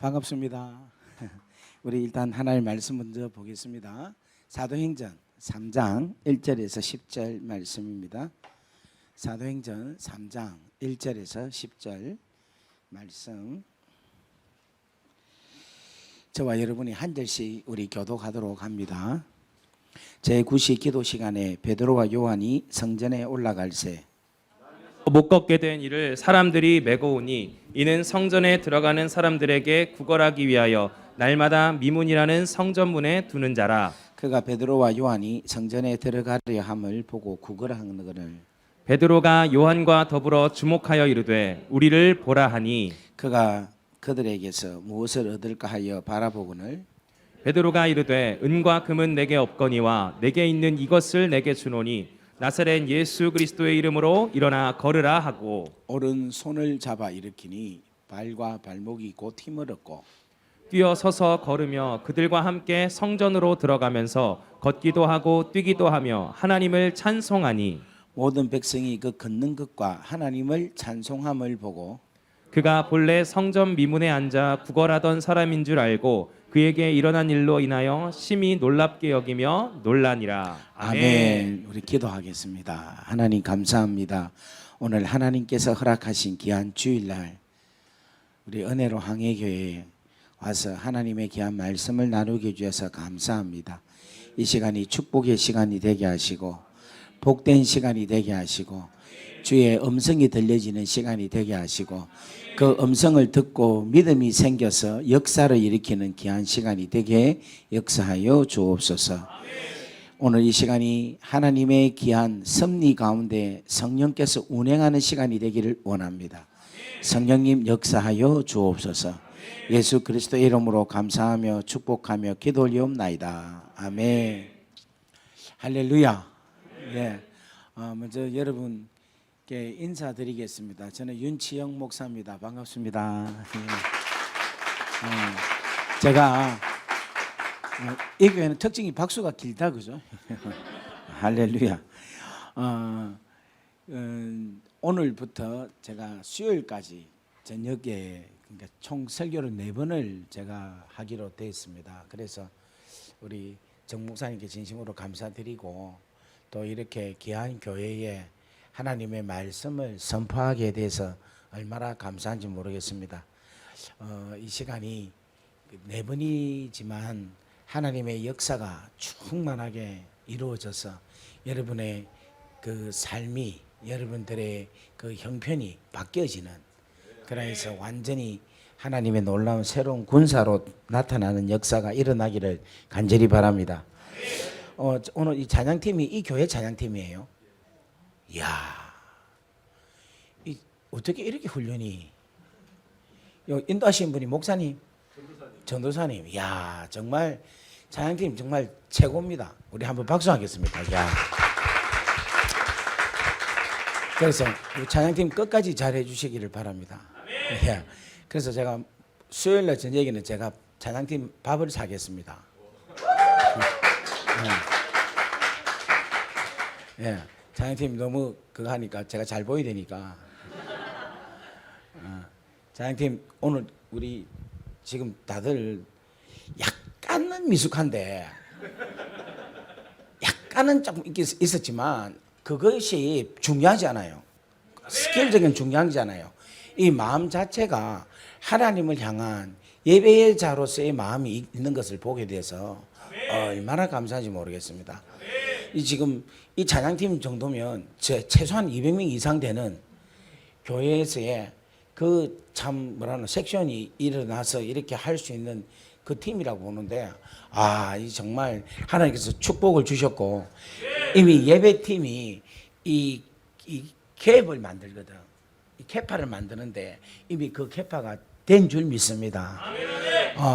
반갑습니다. 우리 일단 하나님 말씀 먼저 보겠습니다. 사도행전 3장 1절에서 10절 말씀입니다. 사도행전 3장 1절에서 10절 말씀. 저와 여러분이 한 절씩 우리 교독하도록 합니다. 제9시 기도 시간에 베드로와 요한이 성전에 올라갈새 못 걷게 된 이를 사람들이 메고 오니 이는 성전에 들어가는 사람들에게 구걸하기 위하여 날마다 미문이라는 성전문에 두는 자라. 그가 베드로와 요한이 성전에 들어가려 함을 보고 구걸하거늘 베드로가 요한과 더불어 주목하여 이르되 우리를 보라 하니 그가 그들에게서 무엇을 얻을까 하여 바라보거늘 베드로가 이르되 은과 금은 내게 없거니와 내게 있는 이것을 내게 주노니 나사렛 예수 그리스도의 이름으로 일어나 걸으라 하고 오른손을 잡아 일으키니 발과 발목이 곧 힘을 얻고 뛰어 서서 걸으며 그들과 함께 성전으로 들어가면서 걷기도 하고 뛰기도 하며 하나님을 찬송하니 모든 백성이 그 걷는 것과 하나님을 찬송함을 보고 그가 본래 성전 미문에 앉아 구걸하던 사람인 줄 알고 그에게 일어난 일로 인하여 심히 놀랍게 여기며 놀라니라. 아멘. 우리 기도하겠습니다. 하나님 감사합니다. 오늘 하나님께서 허락하신 귀한 주일날 우리 은혜로 항해교회에 와서 하나님의 귀한 말씀을 나누게 주셔서 감사합니다. 이 시간이 축복의 시간이 되게 하시고 복된 시간이 되게 하시고 주의 음성이 들려지는 시간이 되게 하시고 그 음성을 듣고 믿음이 생겨서 역사를 일으키는 귀한 시간이 되게 역사하여 주옵소서. 오늘 이 시간이 하나님의 귀한 섭리 가운데 성령께서 운행하는 시간이 되기를 원합니다. 성령님 역사하여 주옵소서. 예수 그리스도의 이름으로 감사하며 축복하며 기도 올리옵나이다. 아멘. 할렐루야. 네. 먼저 여러분께 인사드리겠습니다. 저는 윤치영 목사입니다. 반갑습니다. 제가 이 교회는 특징이 박수가 길다, 그죠? 할렐루야. 오늘부터 제가 수요일까지 저녁에 그러니까 총 설교를 4번을 제가 하기로 되어 있습니다. 그래서 우리 정 목사님께 진심으로 감사드리고 또 이렇게 귀한 교회에 하나님의 말씀을 선포하게 돼서 얼마나 감사한지 모르겠습니다. 이 시간이 4번이지만 하나님의 역사가 충만하게 이루어져서 여러분의 그 삶이 여러분들의 그 형편이 바뀌어지는 그래서 완전히 하나님의 놀라운 새로운 군사로 나타나는 역사가 일어나기를 간절히 바랍니다. 오늘 이 찬양팀이 이 교회 찬양팀이에요. 이야, 어떻게 이렇게 훈련이 인도하신 분이 목사님, 전도사님. 이야, 정말 찬양팀 정말 최고입니다. 우리 한번 박수하겠습니다. 이야. 그래서 우리 찬양팀 끝까지 잘해 주시기를 바랍니다. 예. 그래서 제가 수요일날 저녁에는 제가 찬양팀 밥을 사겠습니다. 예. 찬양팀 너무 그거 하니까 제가 잘 보여야 되니까. 찬양팀 오늘 우리 지금 다들 약간은 미숙한데 약간은 조금 있었지만 그것이 중요하지 않아요. 스킬적인 중요하지 않아요. 이 마음 자체가 하나님을 향한 예배의 자로서의 마음이 있는 것을 보게 돼서 얼마나 감사한지 모르겠습니다. 지금 이 찬양팀 정도면 최소한 200명 이상 되는 교회에서의 그 참 뭐라나 섹션이 일어나서 이렇게 할 수 있는 그 팀이라고 보는데 이 정말 하나님께서 축복을 주셨고 이미 예배팀이 이 캡을 만들거든. 이 캐파를 만드는데 이미 그 캐파가 된 줄 믿습니다.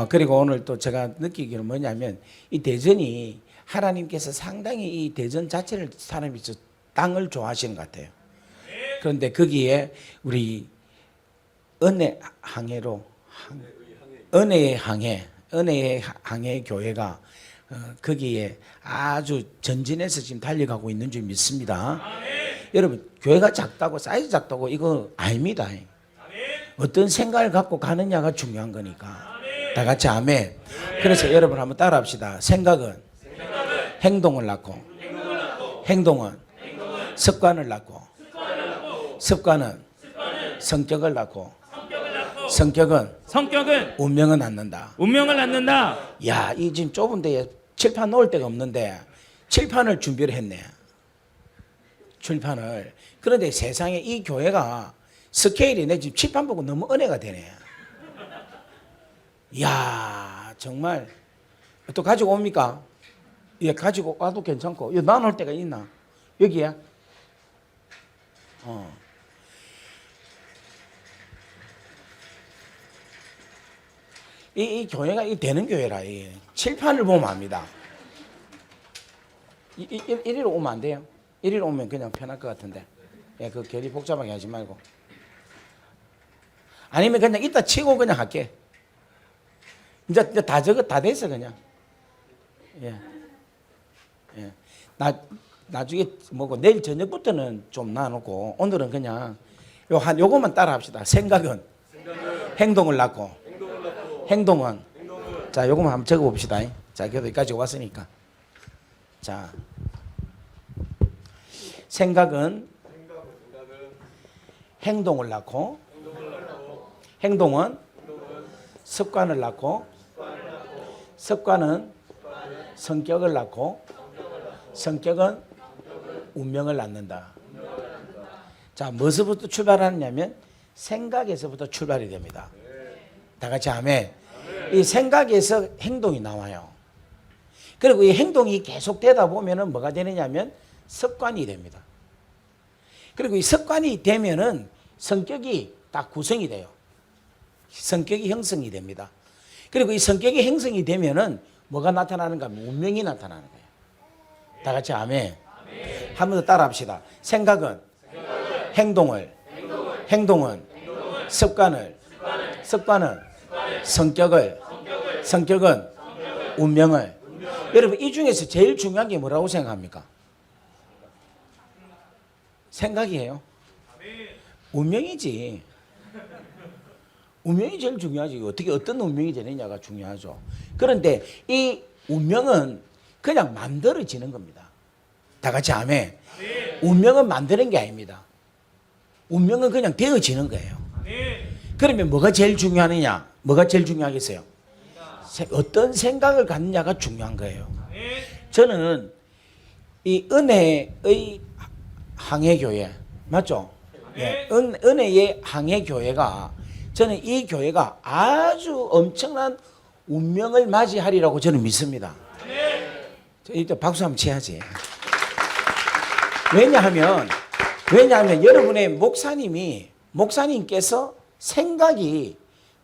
그리고 오늘 또 제가 느끼기는 뭐냐면 이 대전이 하나님께서 상당히 이 대전 자체를 사람이 땅을 좋아하시는 것 같아요. 그런데 거기에 우리 은혜의 항해 교회가 거기에 아주 전진해서 지금 달려가고 있는 줄 믿습니다. 여러분 교회가 작다고 사이즈 작다고 이거 아닙니다. 어떤 생각을 갖고 가느냐가 중요한 거니까 다 같이 아멘. 그래서 여러분 한번 따라합시다. 생각은 행동을 낳고, 행동은 습관을 낳고, 습관은 성격을 낳고, 성격은 운명을 낳는다. 운명을 낳는다. 야, 이 지금 좁은 데에 칠판 놓을 데가 없는데 칠판을 준비를 했네. 칠판을. 그런데 세상에 이 교회가 스케일이 내 지금 칠판 보고 너무 은혜가 되네. 야, 정말 또 가지고 옵니까? 예, 가지고 와도 괜찮고. 여기 나눌 데가 있나? 여기야? 이 교회가 이 되는 교회라. 이 칠판을 보면 압니다. 이리로 오면 안 돼요? 이리로 오면 그냥 편할 것 같은데. 예, 그 괜히 복잡하게 하지 말고. 아니면 그냥 이따 치고 그냥 할게. 이제 다 됐어, 그냥. 예. 예. 나중에 뭐고, 내일 저녁부터는 좀 놔놓고, 오늘은 그냥 요것만 따라 합시다. 생각은 행동을 낳고, 행동은 자, 요것만 한번 적어 봅시다. 자, 그래도 여기까지 왔으니까. 자, 생각은 행동을 낳고, 행동은 습관을 낳고, 습관은 성격을 낳고, 성격은 운명을 낳는다. 자, 무엇부터 출발하느냐면 생각에서부터 출발이 됩니다. 다 같이 아멘. 이 생각에서 행동이 나와요. 그리고 이 행동이 계속 되다 보면은 뭐가 되느냐면 습관이 됩니다. 그리고 이 습관이 되면은 성격이 딱 구성이 돼요. 성격이 형성이 됩니다. 그리고 이 성격이 형성이 되면은 뭐가 나타나는가 하면 운명이 나타나는 거예요. 다 같이 아멘. 한 번 더 따라 합시다. 생각은 행동을, 행동은 습관을, 습관은 성격을, 성격은 운명을. 여러분, 이 중에서 제일 중요한 게 뭐라고 생각합니까? 생각이에요. 운명이지. 운명이 제일 중요하지. 어떻게 어떤 운명이 되느냐가 중요하죠. 그런데 이 운명은 그냥 만들어지는 겁니다. 다 같이 아멘. 운명은 만드는 게 아닙니다. 운명은 그냥 되어지는 거예요. 그러면 뭐가 제일 중요하느냐? 뭐가 제일 중요하겠어요? 어떤 생각을 갖느냐가 중요한 거예요. 저는 이 은혜의 항해교회 맞죠? 네. 은혜의 항해교회가, 저는 이 교회가 아주 엄청난 운명을 맞이하리라고 저는 믿습니다. 일단 박수 한번 쳐야지. 왜냐하면 여러분의 목사님께서 생각이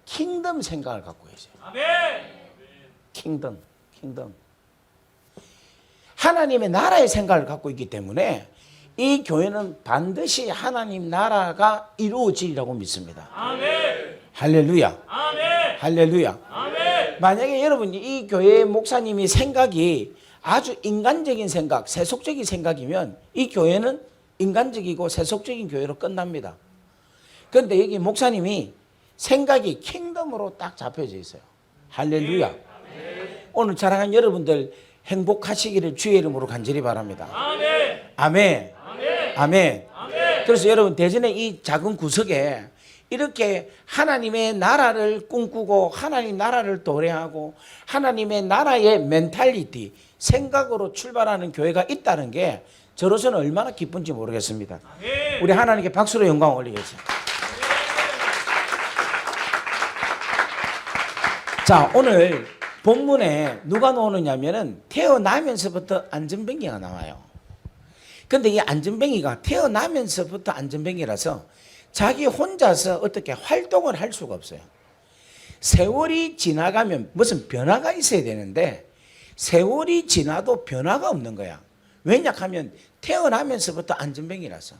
킹덤 생각을 갖고 계세요. 킹덤. 하나님의 나라의 생각을 갖고 있기 때문에 이 교회는 반드시 하나님 나라가 이루어지리라고 믿습니다. 할렐루야. 할렐루야. 만약에 여러분이 이 교회의 목사님이 생각이 아주 인간적인 생각, 세속적인 생각이면 이 교회는 인간적이고 세속적인 교회로 끝납니다. 그런데 여기 목사님이 생각이 킹덤으로 딱 잡혀져 있어요. 할렐루야. 오늘 자랑한 여러분들 행복하시기를 주의 이름으로 간절히 바랍니다. 아멘. 아멘. 그래서 여러분, 대전의 이 작은 구석에 이렇게 하나님의 나라를 꿈꾸고 하나님 나라를 도래하고 하나님의 나라의 멘탈리티, 생각으로 출발하는 교회가 있다는 게 저로서는 얼마나 기쁜지 모르겠습니다. 우리 하나님께 박수로 영광 올리겠습니다. 자, 오늘 본문에 누가 나오느냐면은 태어나면서부터 안전뱅이가 나와요. 근데 이 안전뱅이가 태어나면서부터 안전뱅이라서 자기 혼자서 어떻게 활동을 할 수가 없어요. 세월이 지나가면 무슨 변화가 있어야 되는데 세월이 지나도 변화가 없는 거야. 왜냐하면 태어나면서부터 안전뱅이라서.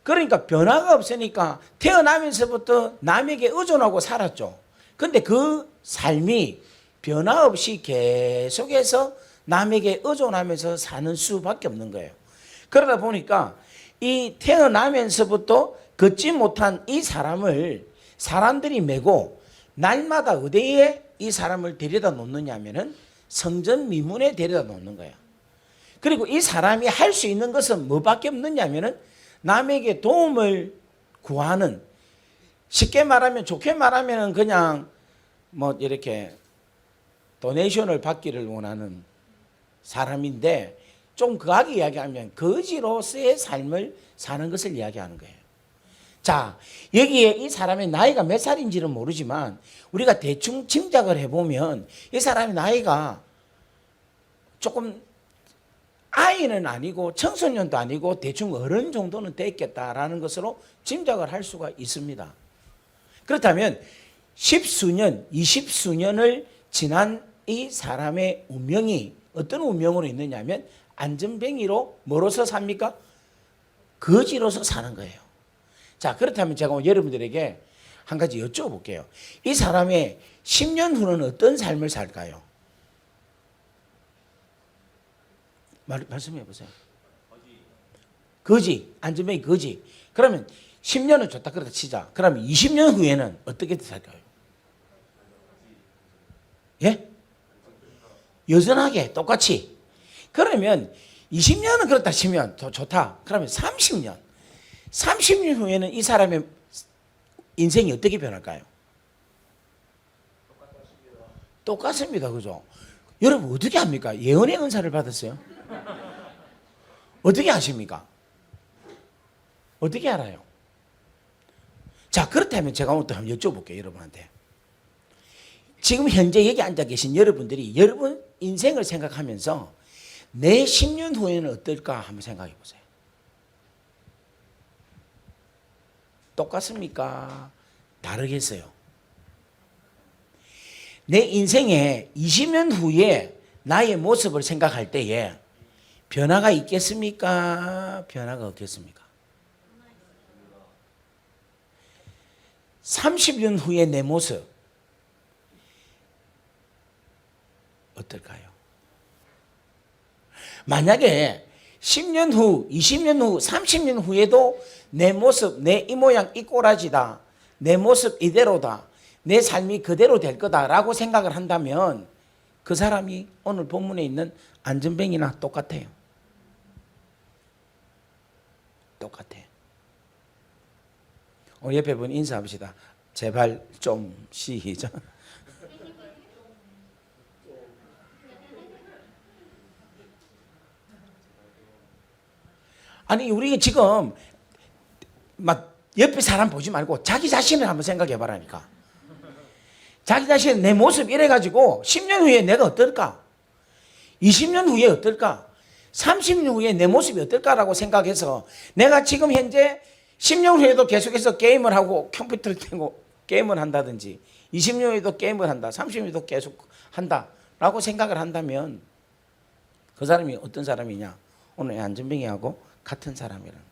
그러니까 변화가 없으니까 태어나면서부터 남에게 의존하고 살았죠. 근데 그 삶이 변화 없이 계속해서 남에게 의존하면서 사는 수밖에 없는 거예요. 그러다 보니까 이 태어나면서부터 걷지 못한 이 사람을 사람들이 메고 날마다 어디에 이 사람을 데려다 놓느냐 하면은 성전 미문에 데려다 놓는 거야. 그리고 이 사람이 할 수 있는 것은 뭐밖에 없느냐 하면은 남에게 도움을 구하는, 쉽게 말하면, 좋게 말하면 그냥 뭐 이렇게 도네이션을 받기를 원하는 사람인데, 좀 거하게 이야기하면 거지로서의 삶을 사는 것을 이야기하는 거예요. 자, 여기에 이 사람의 나이가 몇 살인지는 모르지만 우리가 대충 짐작을 해보면 이 사람의 나이가 조금 아이는 아니고 청소년도 아니고 대충 어른 정도는 됐겠다라는 것으로 짐작을 할 수가 있습니다. 그렇다면 10수년, 20수년을 지난 이 사람의 운명이 어떤 운명으로 있느냐 하면 안전뱅이로 뭐로서 삽니까? 거지로서 사는 거예요. 자, 그렇다면 제가 오늘 여러분들에게 한 가지 여쭤볼게요. 이 사람의 10년 후는 어떤 삶을 살까요? 말씀해 보세요. 거지, 안전뱅이 거지. 그러면 10년은 좋다 그렇다 치자. 그러면 20년 후에는 어떻게 살까요? 예? 여전하게 똑같이. 그러면 20년은 그렇다 치면 더 좋다. 그러면 30년 후에는 이 사람의 인생이 어떻게 변할까요? 똑같습니다. 그죠? 여러분 어떻게 합니까? 예언의 은사를 받았어요? 어떻게 아십니까? 어떻게 알아요? 자, 그렇다면 제가 오늘 또 한번 여쭤볼게요. 여러분한테. 지금 현재 여기 앉아 계신 여러분들이 여러분 인생을 생각하면서 내 10년 후에는 어떨까 한번 생각해 보세요. 똑같습니까? 다르겠어요? 내 인생에 20년 후에 나의 모습을 생각할 때에 변화가 있겠습니까? 변화가 없겠습니까? 30년 후에 내 모습 어떨까요? 만약에 10년 후, 20년 후, 30년 후에도 내 모습, 내 이 모양 이 꼬라지다, 내 모습 이대로다, 내 삶이 그대로 될 거다라고 생각을 한다면 그 사람이 오늘 본문에 있는 안전뱅이나 똑같아요. 똑같아. 오늘 옆에 분 인사합시다. 제발 좀 시작. 아니 우리 지금 막 옆에 사람 보지 말고 자기 자신을 한번 생각해 봐라니까. 자기 자신 내 모습 이래가지고 10년 후에 내가 어떨까? 20년 후에 어떨까? 30년 후에 내 모습이 어떨까라고 생각해서 내가 지금 현재 10년 후에도 계속해서 게임을 하고 컴퓨터를 켜고 게임을 한다든지 20년 후에도 게임을 한다, 30년 후에도 계속 한다라고 생각을 한다면 그 사람이 어떤 사람이냐? 오늘 안전뱅이하고 같은 사람이라는.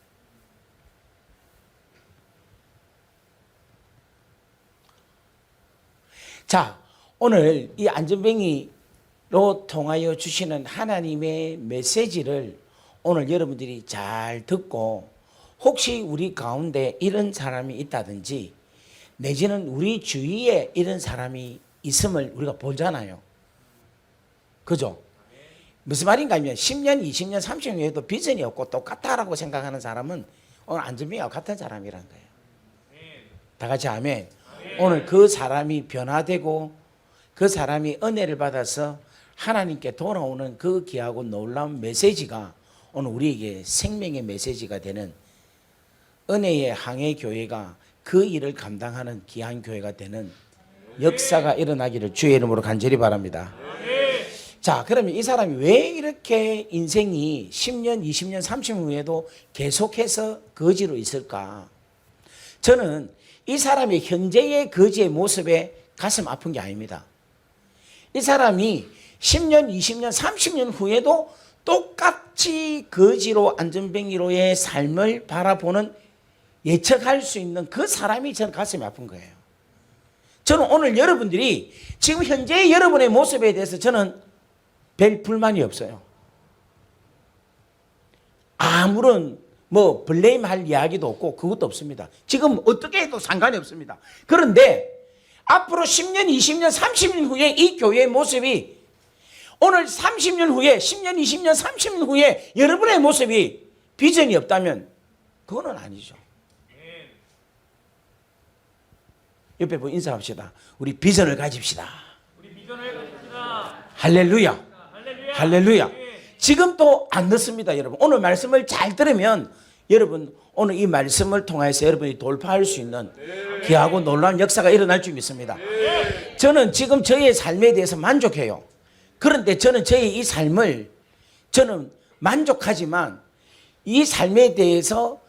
자, 오늘 이 안전뱅이로 통하여 주시는 하나님의 메시지를 오늘 여러분들이 잘 듣고 혹시 우리 가운데 이런 사람이 있다든지 내지는 우리 주위에 이런 사람이 있음을 우리가 보잖아요. 그죠? 무슨 말인가 하면 10년, 20년, 30년 후에도 비전이 없고 똑같다라고 생각하는 사람은 오늘 안전뱅이와 같은 사람이란 거예요. 다 같이 아멘. 오늘 그 사람이 변화되고 그 사람이 은혜를 받아서 하나님께 돌아오는 그 귀하고 놀라운 메시지가 오늘 우리에게 생명의 메시지가 되는 은혜의 항해교회가 그 일을 감당하는 귀한 교회가 되는 역사가 일어나기를 주의 이름으로 간절히 바랍니다. 자, 그러면 이 사람이 왜 이렇게 인생이 10년, 20년, 30년 후에도 계속해서 거지로 있을까? 저는 이 사람의 현재의 거지의 모습에 가슴 아픈 게 아닙니다. 이 사람이 10년, 20년, 30년 후에도 똑같이 거지로 안전뱅이로의 삶을 바라보는 예측할 수 있는 그 사람이 저는 가슴이 아픈 거예요. 저는 오늘 여러분들이 지금 현재 여러분의 모습에 대해서 저는 별 불만이 없어요. 아무런 블레임할 이야기도 없고 그것도 없습니다. 지금 어떻게 해도 상관이 없습니다. 그런데 앞으로 10년, 20년, 30년 후에 이 교회의 모습이 오늘 30년 후에 10년, 20년, 30년 후에 여러분의 모습이 비전이 없다면 그거는 아니죠. 옆에 보고 인사합시다. 우리 비전을 가집시다. 할렐루야. 할렐루야. 지금 또 안 늦습니다, 여러분. 오늘 말씀을 잘 들으면 여러분 오늘 이 말씀을 통해서 여러분이 돌파할 수 있는 귀하고 놀라운 역사가 일어날 줄 믿습니다. 저는 지금 저의 삶에 대해서 만족해요. 그런데 저는 저의 이 삶을 저는 만족하지만 이 삶에 대해서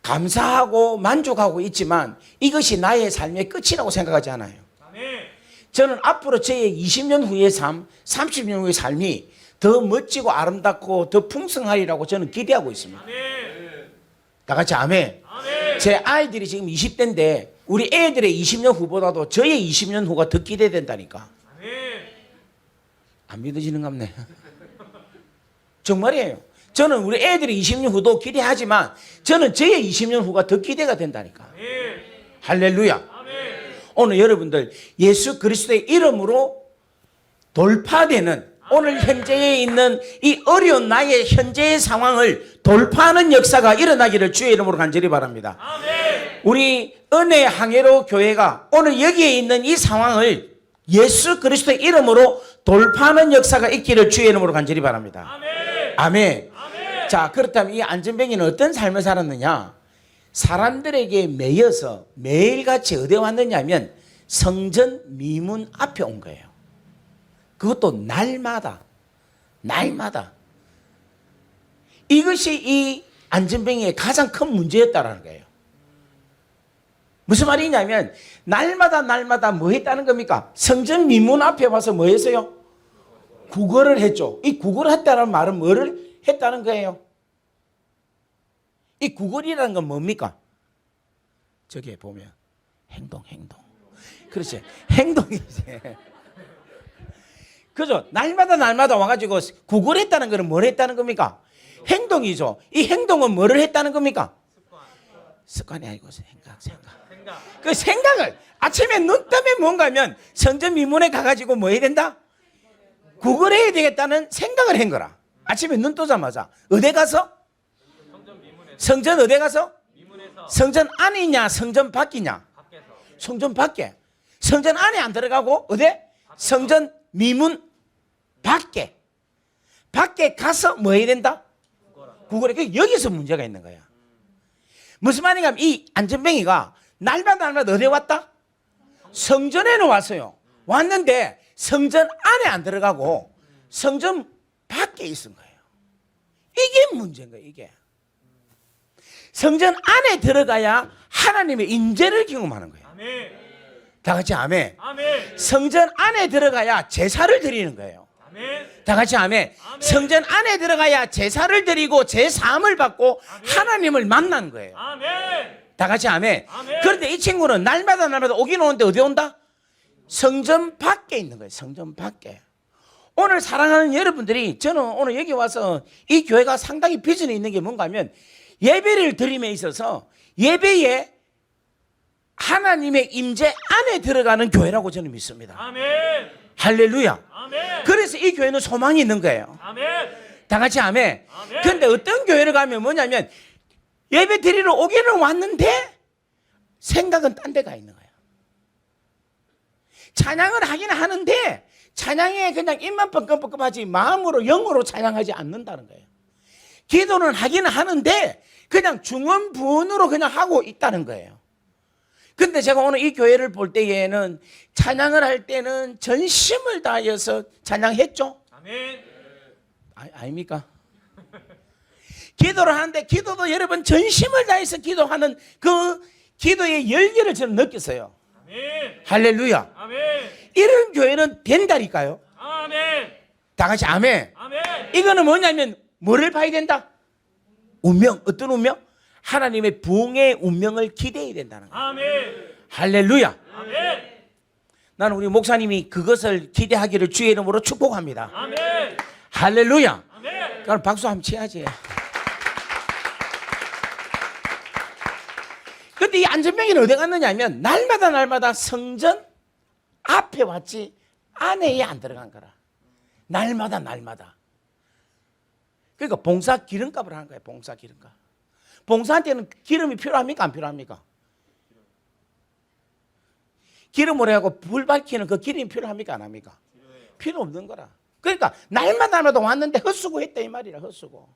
감사하고 만족하고 있지만 이것이 나의 삶의 끝이라고 생각하지 않아요. 저는 앞으로 저의 20년 후의 삶, 30년 후의 삶이 더 멋지고 아름답고 더 풍성하리라고 저는 기대하고 있습니다. 다 같이 아멘. 제 아이들이 지금 20대인데 우리 애들의 20년 후보다도 저의 20년 후가 더 기대된다니까. 안 믿어지는 가 없네. 정말이에요. 저는 우리 애들의 20년 후도 기대하지만 저는 저의 20년 후가 더 기대가 된다니까. 할렐루야. 오늘 여러분들 예수 그리스도의 이름으로 돌파되는 오늘 현재에 있는 이 어려운 나의 현재의 상황을 돌파하는 역사가 일어나기를 주의 이름으로 간절히 바랍니다. 우리 은혜 항해로 교회가 오늘 여기에 있는 이 상황을 예수 그리스도의 이름으로 돌파하는 역사가 있기를 주의 이름으로 간절히 바랍니다. 아멘. 자, 그렇다면 이 안전뱅이는 어떤 삶을 살았느냐? 사람들에게 매여서 매일같이 어디 왔느냐 하면 성전 미문 앞에 온 거예요. 그것도 날마다. 이것이 이 안전뱅이의 가장 큰 문제였다는 거예요. 무슨 말이냐면 날마다 뭐 했다는 겁니까? 성전 미문 앞에 와서 뭐 했어요? 구걸을 했죠. 이 구걸을 했다는 말은 뭐를 했다는 거예요? 이 구걸이라는 건 뭡니까? 저기에 보면 행동. 그렇지. 행동이지. 그죠? 날마다 와가지고 구걸했다는 것은 뭘 했다는 겁니까? 행동이죠. 이 행동은 뭐를 했다는 겁니까? 습관이 아니고 생각. 그 생각을 아침에 눈 뜨면 뭔가 하면 성전 미문에 가가지고 뭐 해야 된다? 구걸해야 되겠다는 생각을 한 거라. 아침에 눈 뜨자마자 어디 가서? 성전 어디 가서? 성전 안이냐 성전 밖이냐? 성전 밖에. 성전 안에 안 들어가고 어디? 성전 미문 밖에 가서 뭐 해야 된다? 구걸해. 여기서 문제가 있는 거야. 무슨 말인가 하면 이 안전뱅이가 날마다 어디 왔다? 성전에는 왔어요. 왔는데 성전 안에 안 들어가고 성전 밖에 있은 거예요. 이게 문제인 거예요. 이게 성전 안에 들어가야 하나님의 임재를 경험하는 거예요. 다 같이 아멘. 성전 안에 들어가야 제사를 드리는 거예요. 다 같이 아멘. 성전 안에 들어가야 제사를 드리고 제사함을 받고 하나님을 만난 거예요. 다 같이 아멘. 그런데 이 친구는 날마다 오긴 오는데 어디 온다? 성전 밖에 있는 거예요. 성전 밖에. 오늘 사랑하는 여러분들이 저는 오늘 여기 와서 이 교회가 상당히 비전이 있는 게 뭔가 하면 예배를 드림에 있어서 예배에 하나님의 임재 안에 들어가는 교회라고 저는 믿습니다. 할렐루야. 그래서 이 교회는 소망이 있는 거예요. 다 같이 아멘. 그런데 어떤 교회를 가면 뭐냐면 예배 드리러 오기는 왔는데 생각은 딴 데 가 있는 거예요. 찬양을 하긴 하는데 찬양에 그냥 입만 뻥긋뻥긋하지 마음으로 영으로 찬양하지 않는다는 거예요. 기도는 하긴 하는데 그냥 중언부언으로 그냥 하고 있다는 거예요. 근데 제가 오늘 이 교회를 볼 때에는 찬양을 할 때는 전심을 다하여서 찬양했죠. 아멘. 아닙니까? 기도를 하는데 기도도 여러분 전심을 다해서 기도하는 그 기도의 열기를 저는 느꼈어요. 아멘. 할렐루야. 아멘. 이런 교회는 된다니까요. 아멘. 다 같이 아멘. 아멘. 이거는 뭐냐면 뭐를 봐야 된다? 운명. 어떤 운명? 하나님의 부흥의 운명을 기대해야 된다는 거예요. 아멘. 할렐루야. 아멘. 나는 우리 목사님이 그것을 기대하기를 주의 이름으로 축복합니다. 아멘. 할렐루야. 아멘. 그럼 박수 한번 쳐야지. 근데 이 안전병이는 어디 갔느냐 하면 날마다 성전 앞에 왔지 안에 안 들어간 거라. 날마다 날마다. 그러니까 봉사 기름값을 하는 거예요. 봉사 기름값. 봉사한테는 기름이 필요합니까? 안 필요합니까? 기름으로 하고 불 밝히는 그 기름이 필요합니까? 안 합니까? 필요 없는 거라. 그러니까 날마다 날마다 왔는데 헛수고 했다 이 말이라. 헛수고.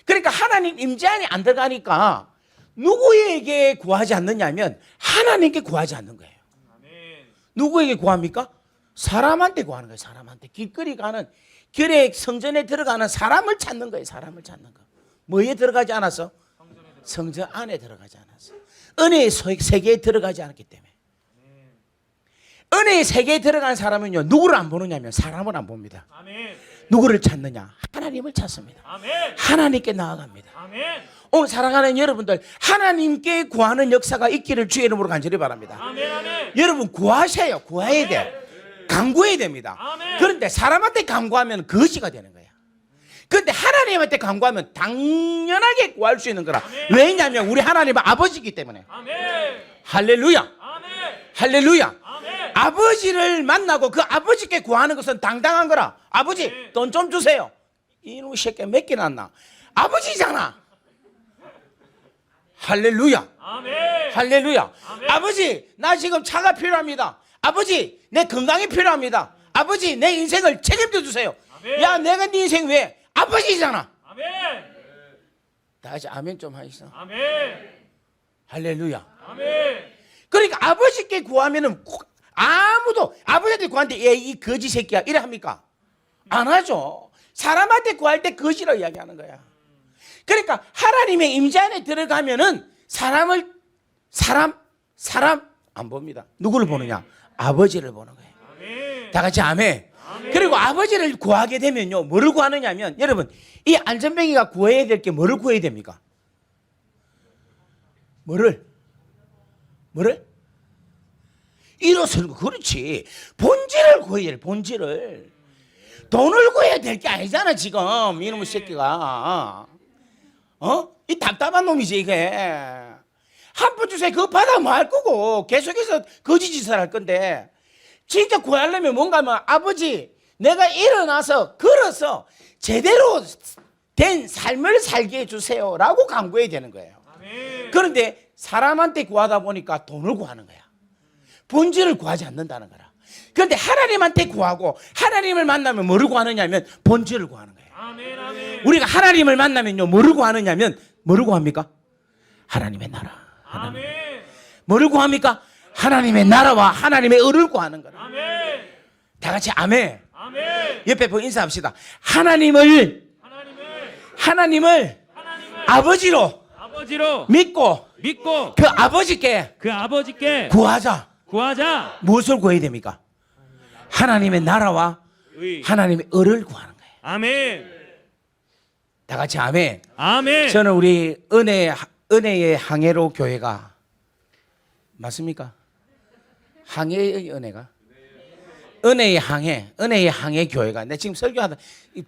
그러니까 하나님 임재 안에 안 들어가니까 누구에게 구하지 않느냐면 하나님께 구하지 않는 거예요. 누구에게 구합니까? 사람한테 구하는 거예요. 사람한테. 길거리 가는 길에 성전에 들어가는 사람을 찾는 거예요. 사람을 찾는 거. 뭐에 들어가지 않았어? 성전 안에 들어가지 않았어. 은혜의 세계에 들어가지 않았기 때문에. 은혜의 세계에 들어간 사람은요, 누구를 안 보느냐면 사람을 안 봅니다. 누구를 찾느냐? 하나님을 찾습니다. 하나님께 나아갑니다. 오늘 사랑하는 여러분들, 하나님께 구하는 역사가 있기를 주의 이름으로 간절히 바랍니다. 여러분 구하세요. 구해야 돼. 간구해야 됩니다. 그런데 사람한테 간구하면 거지가 되는 거예요. 그런데 하나님한테 간구하면 당연하게 구할 수 있는 거라. 왜냐하면 우리 하나님은 아버지이기 때문에. 할렐루야. 할렐루야. 아버지를 만나고 그 아버지께 구하는 것은 당당한 거라. 아버지 돈 좀 주세요. 이놈의 새끼 몇 개 났나? 아버지잖아. 할렐루야. 할렐루야. 아버지 나 지금 차가 필요합니다. 아버지 내 건강이 필요합니다. 아버지 내 인생을 책임져 주세요. 야 내가 네 인생 왜? 아버지잖아. 다시 아멘 좀 하시죠. 할렐루야. 그러니까 아버지께 구하면은 아무도 아버지한테 구하는데 이 거지 새끼야 이래 합니까? 안 하죠. 사람한테 구할 때 거지라고 이야기하는 거야. 그러니까 하나님의 임재 안에 들어가면은 사람 안 봅니다. 누구를 보느냐? 아버지를 보는 거예요. 다 같이 아멘. 그리고 아버지를 구하게 되면요, 뭐를 구하느냐면 여러분 이 안전뱅이가 구해야 될 게 뭐를 구해야 됩니까? 뭐를? 일어서는 거. 그렇지. 본질을 구해야 돼. 본질을. 돈을 구해야 될 게 아니잖아 지금 이놈의 새끼가. 이 답답한 놈이지 이게. 한 푼 주세요. 그거 받아 뭐 할 거고 계속해서 거짓짓을 할 건데 진짜 구하려면 뭔가 하면 아버지 내가 일어나서 걸어서 제대로 된 삶을 살게 해주세요 라고 간구해야 되는 거예요. 그런데 사람한테 구하다 보니까 돈을 구하는 거야. 본질을 구하지 않는다는 거라. 그런데 하나님한테 구하고 하나님을 만나면 뭐를 구하느냐면 본질을 구하는 거예요. 우리가 하나님을 만나면요 뭐를 구하느냐면 뭐를 구합니까? 하나님의 나라. 뭐를 구합니까? 하나님의 나라와 하나님의 의를 구하는 거라. 다 같이 아멘. 옆에 보고 인사합시다. 하나님을 아버지로 믿고 그 아버지께 구하자. 무엇을 구해야 됩니까? 하나님의 나라와 하나님의 의를 구하는 거예요. 아멘. 다 같이 아멘. 아멘. 저는 우리 은혜의 항해로 교회가 맞습니까? 항해의 은혜가 은혜의 항해 교회가 내 지금 설교하다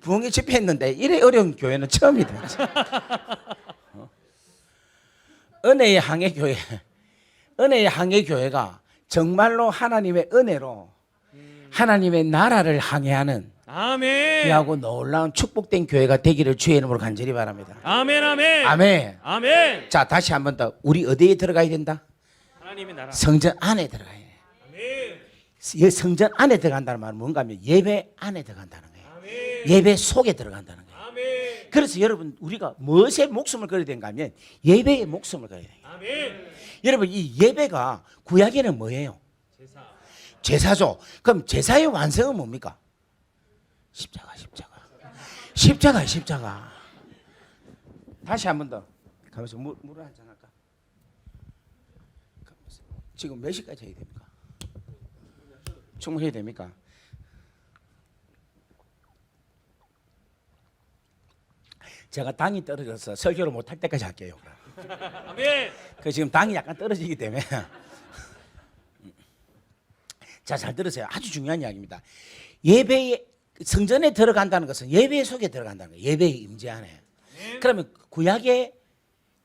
부흥회 집회했는데 이래 어려운 교회는 처음이다. 은혜의 항해 교회가 정말로 하나님의 은혜로 하나님의 나라를 항해하는 아멘. 귀하고 놀라운 축복된 교회가 되기를 주의 이름으로 간절히 바랍니다. 아멘. 아멘. 아멘. 아멘. 자 다시 한 번 더 우리 어디에 들어가야 된다? 하나님의 나라. 성전 안에 들어가야 돼. 아멘. 성전 안에 들어간다는 말은 뭔가 하면 예배 안에 들어간다는 거예요. 아멘. 예배 속에 들어간다는 거예요. 아멘. 그래서 여러분 우리가 무엇에 목숨을 걸어야 되는가 하면 예배에 목숨을 걸어야 돼요. 아멘. 여러분 이 예배가 구약에는 뭐예요? 제사죠. 그럼 제사의 완성은 뭡니까? 십자가. 다시 한 번 더. 가면서 물을 한잔 할까? 지금 몇 시까지 해야 됩니까? 충분히 해야 됩니까? 제가 당이 떨어져서 설교를 못할 때까지 할게요. 아멘. 그 지금 당이 약간 떨어지기 때문에. 자, 잘 들으세요. 아주 중요한 이야기입니다. 예배에 성전에 들어간다는 것은 예배 속에 들어간다는 거예요. 예배의 임재 안에. 그러면 구약의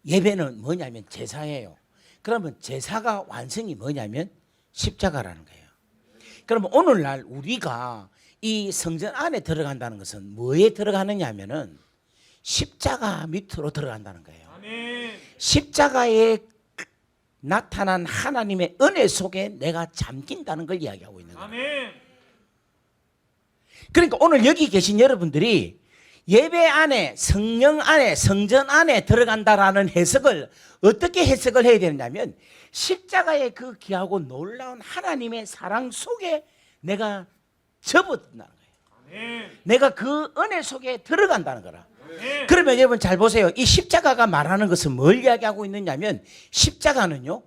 예배는 뭐냐면 제사예요. 그러면 제사가 완성이 뭐냐면 십자가라는 거예요. 그러면 오늘날 우리가 이 성전 안에 들어간다는 것은 뭐에 들어가느냐 하면은 십자가 밑으로 들어간다는 거예요. 십자가에 나타난 하나님의 은혜 속에 내가 잠긴다는 걸 이야기하고 있는 거예요. 그러니까 오늘 여기 계신 여러분들이 예배 안에, 성령 안에, 성전 안에 들어간다라는 해석을 어떻게 해석을 해야 되느냐면 십자가의 그 귀하고 놀라운 하나님의 사랑 속에 내가 접어든다는 거예요. 내가 그 은혜 속에 들어간다는 거라. 그러면 여러분 잘 보세요. 이 십자가가 말하는 것은 뭘 이야기하고 있느냐면 십자가는요,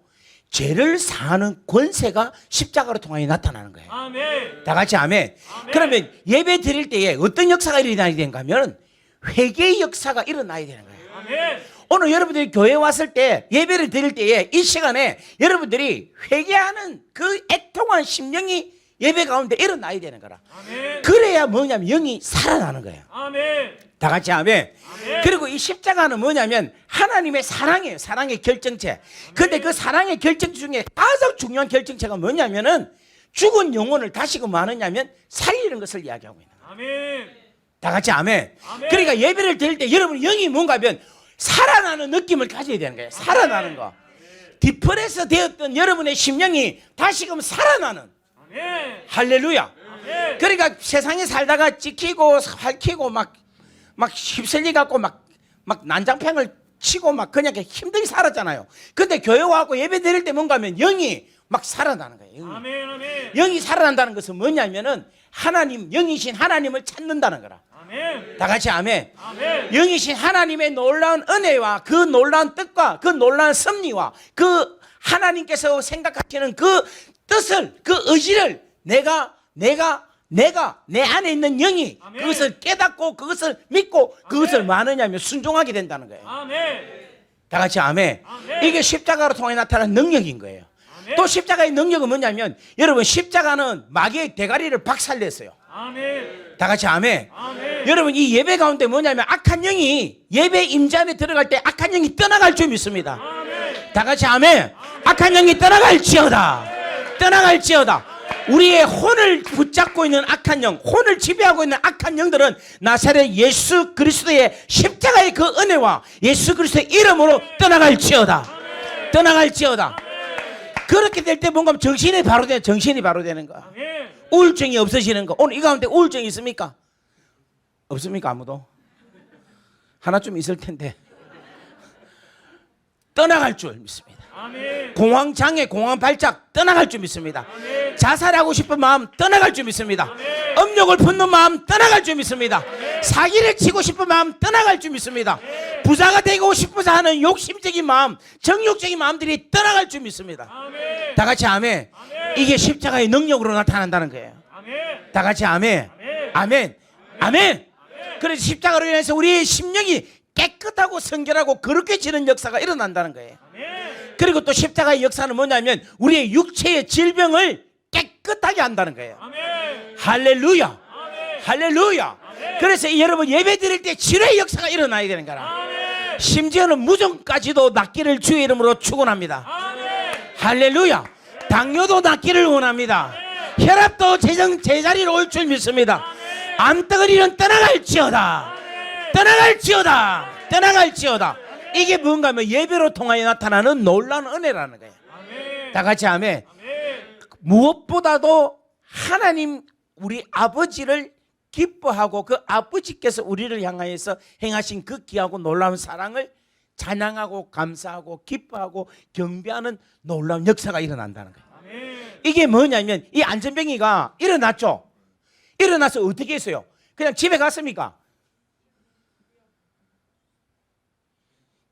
죄를 사하는 권세가 십자가로 통하여 나타나는 거예요. 아멘. 다 같이 아멘. 그러면 예배 드릴 때에 어떤 역사가 일어나야 되는가 하면 회개의 역사가 일어나야 되는 거예요. 아멘. 오늘 여러분들이 교회 왔을 때 예배를 드릴 때에 이 시간에 여러분들이 회개하는 그 애통한 심령이 예배 가운데 일어나야 되는 거라. 아멘. 그래야 뭐냐면 영이 살아나는 거예요. 아멘. 다 같이 아멘. 아멘. 그리고 이 십자가는 뭐냐면 하나님의 사랑이에요. 사랑의 결정체. 근데 그 사랑의 결정체 중에 가장 중요한 결정체가 뭐냐면은 죽은 영혼을 다시금 뭐 하느냐면 살리는 것을 이야기하고 있는 거예요. 아멘. 다 같이 아멘. 아멘. 그러니까 예배를 드릴 때 여러분 영이 뭔가 하면 살아나는 느낌을 가져야 되는 거예요. 살아나는 거. 디프레스 되었던 여러분의 심령이 다시금 살아나는. 아멘. 할렐루야. 아멘. 그러니까 세상에 살다가 찍히고 핥히고 막 휩쓸리 갖고 막 난장팽을 치고 막 그냥 힘들게 살았잖아요. 근데 교회 와갖고 예배 드릴 때 뭔가 하면 영이 막 살아나는 거예요. 영이. 아멘. 아멘. 영이 살아난다는 것은 뭐냐면은 하나님, 영이신 하나님을 찾는다는 거라. 아멘. 다 같이 아멘. 아멘. 영이신 하나님의 놀라운 은혜와 그 놀라운 뜻과 그 놀라운 섭리와 그 하나님께서 생각하시는 그 뜻을, 그 의지를 내가 내 안에 있는 영이 아멘. 그것을 깨닫고 그것을 믿고 그것을 뭐 하느냐면 순종하게 된다는 거예요. 아멘. 다 같이 아멘. 아멘. 이게 십자가로 통해 나타난 능력인 거예요. 아멘. 또 십자가의 능력은 뭐냐면 여러분 십자가는 마귀의 대가리를 박살냈어요. 아멘. 다 같이 아멘. 아멘. 여러분 이 예배 가운데 뭐냐면 악한 영이 예배 임재 안에 들어갈 때 악한 영이 떠나갈 줄 믿습니다. 아멘. 다 같이 아멘. 악한 영이 떠나갈지어다. 떠나갈지어다. 우리의 혼을 붙잡고 있는 악한 영, 혼을 지배하고 있는 악한 영들은 나사렛 예수 그리스도의 십자가의 그 은혜와 예수 그리스도의 이름으로 떠나갈지어다. 떠나갈지어다. 그렇게 될 때 뭔가 정신이 바로 되는 거. 아멘. 우울증이 없어지는 거. 오늘 이 가운데 우울증이 있습니까? 없습니까? 아무도? 하나쯤 있을 텐데. 떠나갈 줄 믿습니다. 아멘. 공황장애, 공황발작 떠나갈 줄 믿습니다. 아멘. 자살하고 싶은 마음 떠나갈 줄 믿습니다. 아멘. 음욕을 품는 마음 떠나갈 줄 믿습니다. 사기를 치고 싶은 마음 떠나갈 줄 믿습니다. 부자가 되고 싶어서 하는 욕심적인 마음, 정욕적인 마음들이 떠나갈 줄 믿습니다. 아멘. 다 같이 아멘. 아멘. 이게 십자가의 능력으로 나타난다는 거예요. 아멘. 다 같이 아멘. 아멘. 아멘. 그래서 십자가로 인해서 우리의 심령이 깨끗하고 성결하고 거룩해지는 역사가 일어난다는 거예요. 아멘. 그리고 또 십자가의 역사는 뭐냐면 우리의 육체의 질병을 깨끗하게 한다는 거예요. 아멘. 할렐루야. 아멘. 할렐루야. 그래서 여러분 예배 드릴 때 치료의 역사가 일어나야 되는 거라. 아멘. 심지어는 무정까지도 낫기를 주의 이름으로 축원합니다. 아멘. 할렐루야. 당뇨도 낫기를 원합니다. 혈압도 제자리로 올 줄 믿습니다. 암덩어리는 떠나갈지어다. 떠나갈지어다. 떠나갈지어다. 이게 뭔가 하면 예배로 통하여 나타나는 놀라운 은혜라는 거예요. 아멘. 다 같이 아멘. 아멘. 무엇보다도 하나님 우리 아버지를 기뻐하고 그 아버지께서 우리를 향하여서 행하신 그 귀하고 놀라운 사랑을 찬양하고 감사하고 기뻐하고 경배하는 놀라운 역사가 일어난다는 거예요. 아멘. 이게 뭐냐면 이 안전뱅이가 일어났죠. 일어나서 어떻게 했어요? 그냥 집에 갔습니까?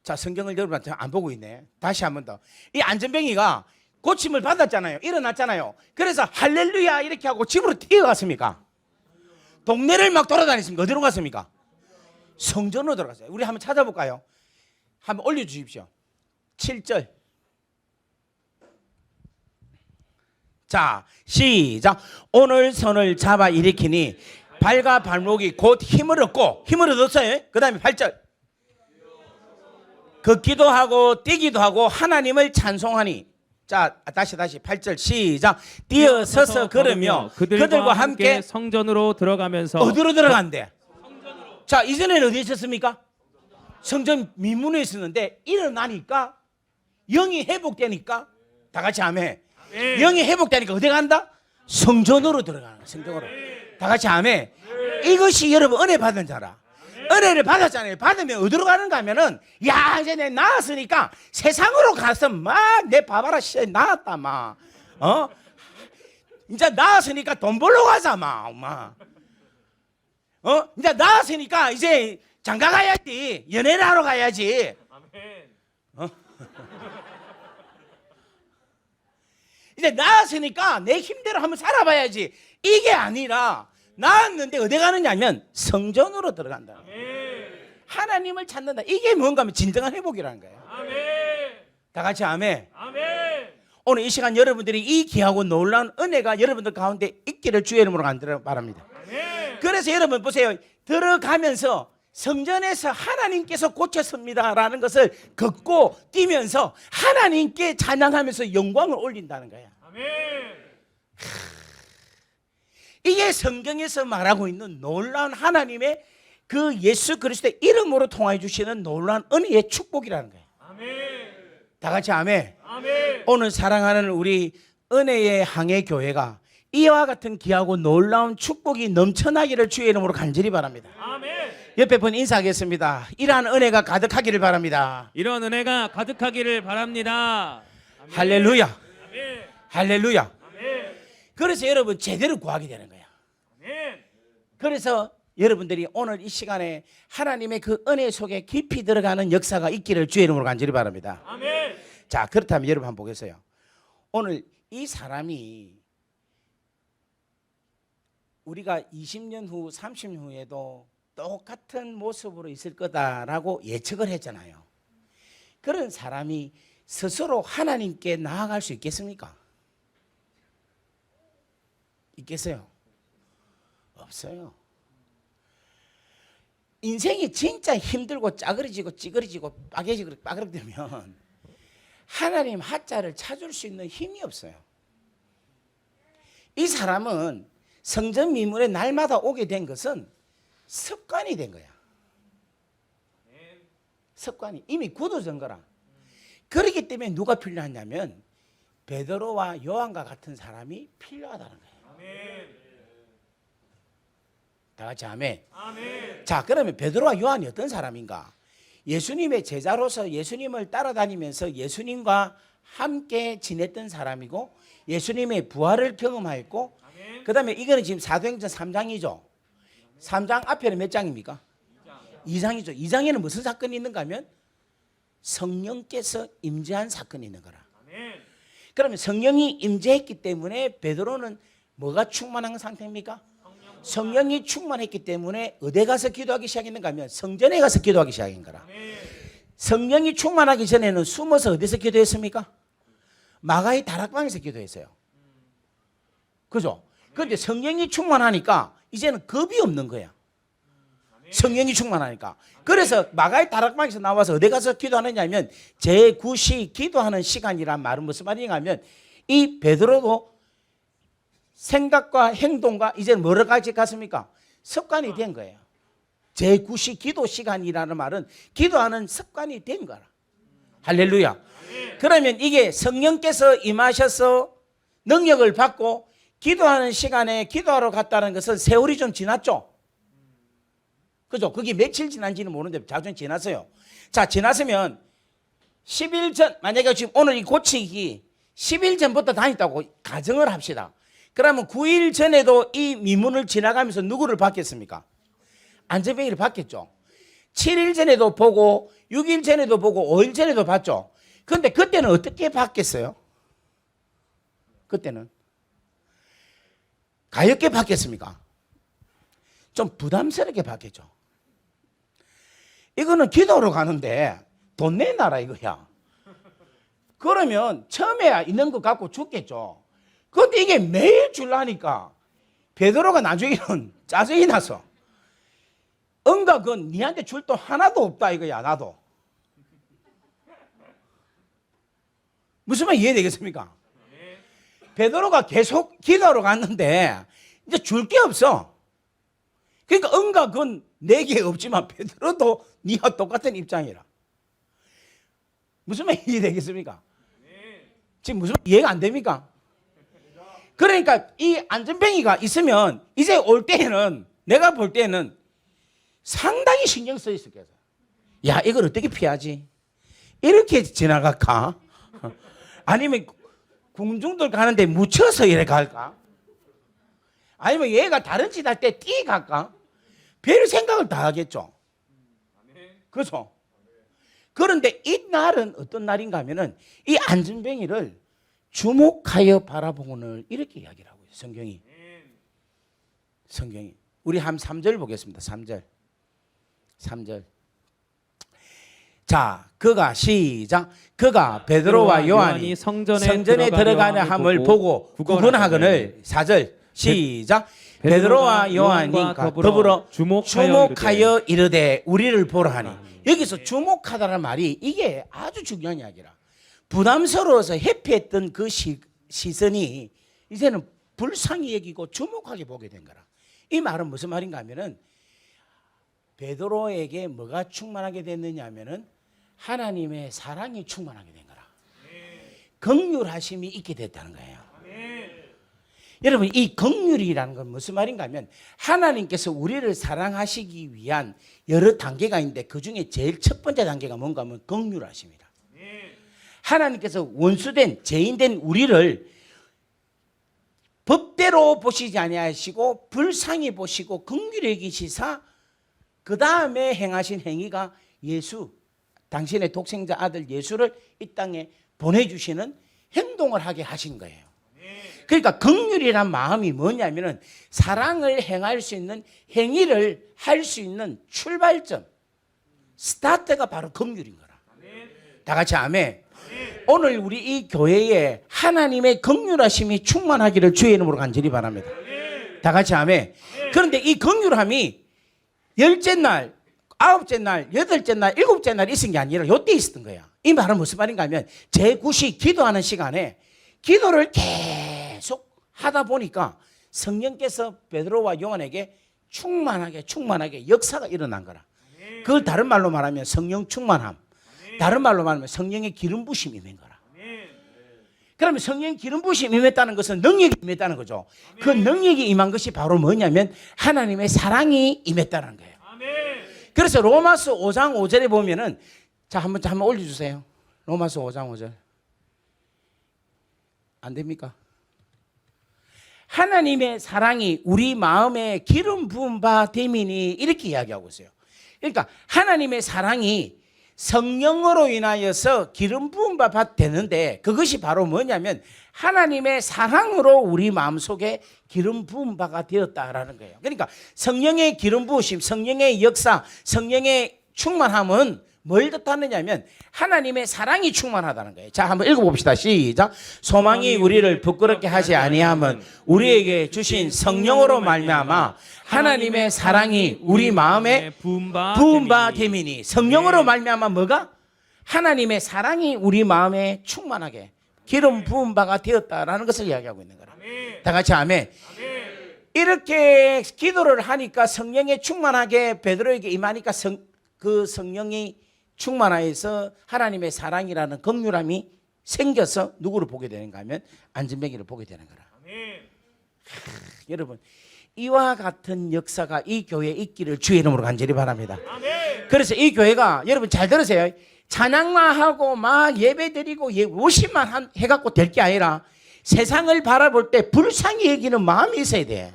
자, 성경을 여러분한테 안 보고 있네. 다시 한 번 더. 이 안전뱅이가 고침을 받았잖아요. 일어났잖아요. 그래서 할렐루야 이렇게 하고 집으로 뛰어갔습니까? 동네를 막 돌아다녔습니까? 어디로 갔습니까? 성전으로 들어갔어요. 우리 한번 찾아볼까요? 한번 올려주십시오. 7절. 자, 시작. 오늘 손을 잡아 일으키니 발과 발목이 곧 힘을 얻고, 힘을 얻었어요. 그 다음에 8절. 걷기도 하고 뛰기도 하고 하나님을 찬송하니. 자, 다시 8절 시작. 뛰어서서 걸으며 그들과 함께 성전으로 들어가면서 어디로 들어간대? 자, 이전에는 어디 있었습니까? 성전 미문에 있었는데 일어나니까 영이 회복되니까 다 같이 아멘. 영이 회복되니까 어디 간다? 성전으로 들어가는 거야. 성전으로. 다 같이 아멘. 이것이 여러분 은혜 받은 자라. 은혜를 받았잖아요. 받으면 어디로 가는가 하면은 야 이제 내 나았으니까 세상으로 가서 막 내 봐봐라 씨 나았다 막 이제 나았으니까 돈 벌러 가자 막 이제 나았으니까 이제 장가 가야지 연애를 하러 가야지 이제 나았으니까 내 힘대로 한번 살아봐야지 이게 아니라 나았는데 어디 가느냐 하면 성전으로 들어간다. 하나님을 찾는다. 이게 뭔가 하면 진정한 회복이라는 거예요. 다 같이 아멘. 오늘 이 시간 여러분들이 이 귀하고 놀라운 은혜가 여러분들 가운데 있기를 주의 이름으로 간절히 바랍니다. 그래서 여러분 보세요. 들어가면서 성전에서 하나님께서 고쳤습니다라는 것을 걷고 뛰면서 하나님께 찬양하면서 영광을 올린다는 거야. 이게 성경에서 말하고 있는 놀라운 하나님의 그 예수 그리스도의 이름으로 통하여 주시는 놀라운 은혜의 축복이라는 거예요. 다 같이 아멘. 오늘 사랑하는 우리 은혜의 항해 교회가 이와 같은 귀하고 놀라운 축복이 넘쳐나기를 주의 이름으로 간절히 바랍니다. 옆에 분 인사하겠습니다. 이러한 은혜가 가득하기를 바랍니다. 이런 은혜가 가득하기를 바랍니다. 할렐루야. 할렐루야. 그래서 여러분 제대로 구하게 되는 거야. 그래서 여러분들이 오늘 이 시간에 하나님의 그 은혜 속에 깊이 들어가는 역사가 있기를 주의 이름으로 간절히 바랍니다. 자, 그렇다면 여러분 한번 보겠어요. 오늘 이 사람이 우리가 20년 후, 30년 후에도 똑같은 모습으로 있을 거다라고 예측을 했잖아요. 그런 사람이 스스로 하나님께 나아갈 수 있겠습니까? 있겠어요? 없어요. 인생이 진짜 힘들고 짜그러지고 찌그러지고 빠그러지면 하나님 하자를 찾을 수 있는 힘이 없어요. 이 사람은 성전 미문에 날마다 오게 된 것은 습관이 된 거야. 습관이 이미 굳어진 거라. 그렇기 때문에 누가 필요하냐면 베드로와 요한과 같은 사람이 필요하다는 거예요. 다 같이 아멘. 자, 그러면 베드로와 요한이 어떤 사람인가? 예수님의 제자로서 예수님을 따라다니면서 예수님과 함께 지냈던 사람이고 예수님의 부활을 경험하였고 그 다음에 이거는 지금 사도행전 3장이죠. 3장 앞에는 몇 장입니까? 2장이죠. 2장에는 무슨 사건이 있는가 하면 성령께서 임재한 사건이 있는 거라. 그러면 성령이 임재했기 때문에 베드로는 뭐가 충만한 상태입니까? 성령이 충만했기 때문에 어디 가서 기도하기 시작했는가 하면 성전에 가서 기도하기 시작한 거라. 성령이 충만하기 전에는 숨어서 어디서 기도했습니까? 마가의 다락방에서 기도했어요. 그죠? 그런데 성령이 충만하니까 이제는 겁이 없는 거야. 성령이 충만하니까. 그래서 마가의 다락방에서 나와서 어디 가서 기도하느냐 하면 제9시 기도하는 시간이란 말은 무슨 말이냐 하면 이 베드로도 생각과 행동과 이제는 뭐를 가지 갔습니까? 습관이 된 거예요. 제9시 기도 시간이라는 말은 기도하는 습관이 된 거라. 할렐루야. 그러면 이게 성령께서 임하셔서 능력을 받고 기도하는 시간에 기도하러 갔다는 것은 세월이 좀 지났죠? 그죠? 그게 며칠 지난지는 모르는데 자주 지났어요. 자, 지났으면 10일 전, 만약에 지금 오늘 이 고치기 10일 전부터 다녔다고 가정을 합시다. 그러면 9일 전에도 이 미문을 지나가면서 누구를 봤겠습니까? 안전뱅이를 봤겠죠. 7일 전에도 보고 6일 전에도 보고 5일 전에도 봤죠. 그런데 그때는 어떻게 봤겠어요? 그때는 가볍게 봤겠습니까? 좀 부담스럽게 봤겠죠. 이거는 기도로 가는데 돈 내놔라 이거야. 그러면 처음에 있는 것 갖고 죽겠죠. 그런데 이게 매일 주려니까 베드로가 나중에는 짜증이 나서 응가 그건 니한테 줄 돈 하나도 없다 이거야. 나도 무슨 말 이해되겠습니까? 베드로가 계속 기도하러 갔는데 이제 줄 게 없어. 그러니까 응가 그건 내게 없지만 베드로도 니와 똑같은 입장이라. 무슨 말 이해되겠습니까? 지금 무슨 이해가 안 됩니까? 그러니까 이 안전뱅이가 있으면 이제 올 때에는 내가 볼 때는 상당히 신경 써 있을 거야. 야, 이걸 어떻게 피하지? 이렇게 지나갈까? 아니면 궁중들 가는데 묻혀서 이래 갈까? 아니면 얘가 다른 짓 할 때 뛰 갈까? 별 생각을 다 하겠죠. 그렇죠? 그런데 이 날은 어떤 날인가 하면은 이 안전뱅이를 주목하여 바라보고는 이렇게 이야기를 하고 있어요. 성경이. 우리 한 3절 보겠습니다. 3절. 자, 그가 시작. 그가 베드로와 요한이 성전에 들어가는 함을 보고 구분하거늘 4절 시작. 베드로와 요한이 더불어 주목하여 이르되 우리를 보라 하니. 여기서 주목하다는 말이 이게 아주 중요한 이야기라. 부담스러워서 회피했던 그 시선이 이제는 불쌍히 여기고 주목하게 보게 된 거라. 이 말은 무슨 말인가 하면은 베드로에게 뭐가 충만하게 됐느냐 하면은 하나님의 사랑이 충만하게 된 거라. 긍휼하심이 있게 됐다는 거예요. 여러분, 이 긍휼이라는 건 무슨 말인가 하면 하나님께서 우리를 사랑하시기 위한 여러 단계가 있는데 그중에 제일 첫 번째 단계가 뭔가 하면 긍휼하심이다. 하나님께서 원수된 죄인된 우리를 법대로 보시지 아니하시고 불쌍히 보시고 긍휼히 여기시사 그 다음에 행하신 행위가 예수, 당신의 독생자 아들 예수를 이 땅에 보내주시는 행동을 하게 하신 거예요. 그러니까 긍휼이란 마음이 뭐냐면은 사랑을 행할 수 있는 행위를 할 수 있는 출발점, 스타트가 바로 긍휼인 거라. 다 같이 아멘. 오늘 우리 이 교회에 하나님의 긍휼하심이 충만하기를 주의 이름으로 간절히 바랍니다. 다 같이 아멘. 그런데 이 긍휼함이 열째 날, 아홉째 날, 여덟째 날, 일곱째 날 있은 게 아니라 요때 있었던 거야. 이 말은 무슨 말인가 하면 제9시 기도하는 시간에 기도를 계속 하다 보니까 성령께서 베드로와 요한에게 충만하게 역사가 일어난 거라. 그걸 다른 말로 말하면 성령 충만함, 다른 말로 말하면 성령의 기름 부심이 임한 거라. 그러면 성령 기름 부심이 임했다는 것은 능력이 임했다는 거죠. 그 능력이 임한 것이 바로 뭐냐면 하나님의 사랑이 임했다는 거예요. 그래서 로마서 5장 5절에 보면은 자 한번 올려주세요. 로마서 5장 5절. 안 됩니까? 하나님의 사랑이 우리 마음에 기름 부은 바 됨이니 이렇게 이야기하고 있어요. 그러니까 하나님의 사랑이 성령으로 인하여서 기름 부은 바 되는데 그것이 바로 뭐냐면 하나님의 사랑으로 우리 마음속에 기름 부은 바가 되었다라는 거예요. 그러니까 성령의 기름 부으심, 성령의 역사, 성령의 충만함은 뭘 뜻하느냐면 하나님의 사랑이 충만하다는 거예요. 자, 한번 읽어봅시다. 시작. 소망이 우리를 부끄럽게 하지 아니함은 우리에게 주신 성령으로 말미암아 하나님의 사랑이 우리 마음에 부은 바 됨이니. 성령으로 말미암아 뭐가? 하나님의 사랑이 우리 마음에 충만하게 기름 부은 바가 되었다라는 것을 이야기하고 있는 거라. 다 같이 아멘. 이렇게 기도를 하니까 성령에 충만하게 베드로에게 임하니까 그 성령이 충만하여서 하나님의 사랑이라는 긍휼함이 생겨서 누구를 보게 되는가 하면 안전뱅이를 보게 되는 거라. 여러분, 이와 같은 역사가 이 교회에 있기를 주의 이름으로 간절히 바랍니다. 그래서 이 교회가 여러분 잘 들으세요. 찬양만 하고 막 예배 드리고 worship만 해갖고 될 게 아니라 세상을 바라볼 때 불쌍히 여기는 마음이 있어야 돼.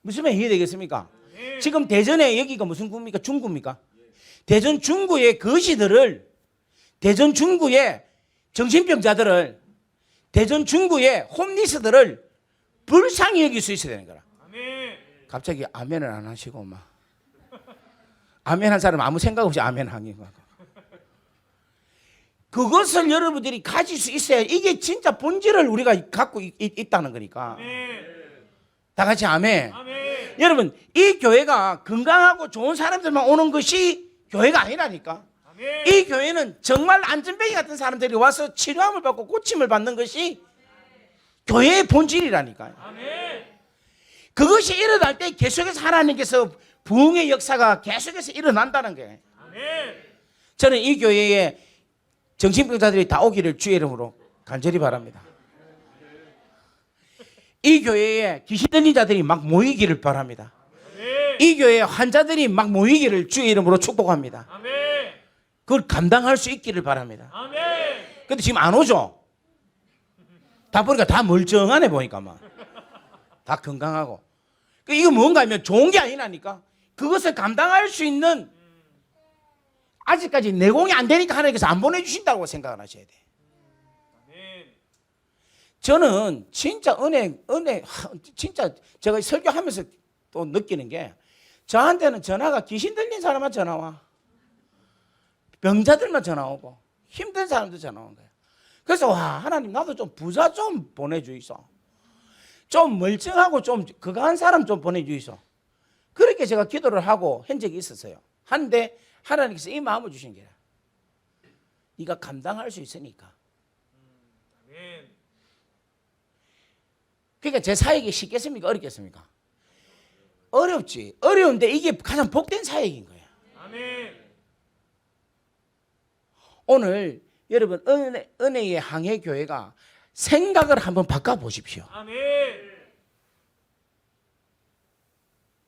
무슨 말 이해되겠습니까? 지금 대전에 여기가 무슨 구입니까? 중구입니까? 대전 중구의 거지들을, 대전 중구의 정신병자들을, 대전 중구의 홈리스들을 불쌍히 여길 수 있어야 되는 거라. 갑자기 아멘을 안 하시고 막 아멘 한 사람 아무 생각 없이 아멘 하기 막. 그것을 여러분들이 가질 수 있어야 이게 진짜 본질을 우리가 갖고 있다는 거니까. 다 같이 아멘. 여러분, 이 교회가 건강하고 좋은 사람들만 오는 것이 교회가 아니라니까. 아멘. 이 교회는 정말 안전뱅이 같은 사람들이 와서 치료함을 받고 고침을 받는 것이 교회의 본질이라니까요. 아멘. 그것이 일어날 때 계속해서 하나님께서 부흥의 역사가 계속해서 일어난다는 거예요. 아멘. 저는 이 교회에 정신병자들이 다 오기를 주의 이름으로 간절히 바랍니다. 이 교회에 귀신 들린 자들이 막 모이기를 바랍니다. 아멘. 이 교회에 환자들이 막 모이기를 주의 이름으로 축복합니다. 아멘. 그걸 감당할 수 있기를 바랍니다. 아멘. 근데 지금 안 오죠? 다 보니까 다 멀쩡하네 보니까 막. 다 건강하고. 이거 뭔가 하면 좋은 게 아니라니까. 그것을 감당할 수 있는 아직까지 내공이 안 되니까 하나님께서 안 보내주신다고 생각을 하셔야 돼. 아멘. 저는 진짜 진짜 제가 설교하면서 또 느끼는 게 저한테는 전화가 귀신 들린 사람만 전화 와. 병자들만 전화 오고 힘든 사람들 전화 온 거예요. 그래서 와 하나님 나도 좀 부자 좀 보내주이소. 좀 멀쩡하고 좀 그거한 사람 좀 보내주이소. 그렇게 제가 기도를 하고 한 적이 있었어요. 한데 하나님께서 이 마음을 주신 게라. 네가 감당할 수 있으니까. 아멘. 그러니까 제 사역이 쉽겠습니까? 어렵겠습니까? 어렵지. 어려운데 이게 가장 복된 사역인 거예요. 아멘. 오늘 여러분 은혜의 항해교회가 생각을 한번 바꿔보십시오. 아멘.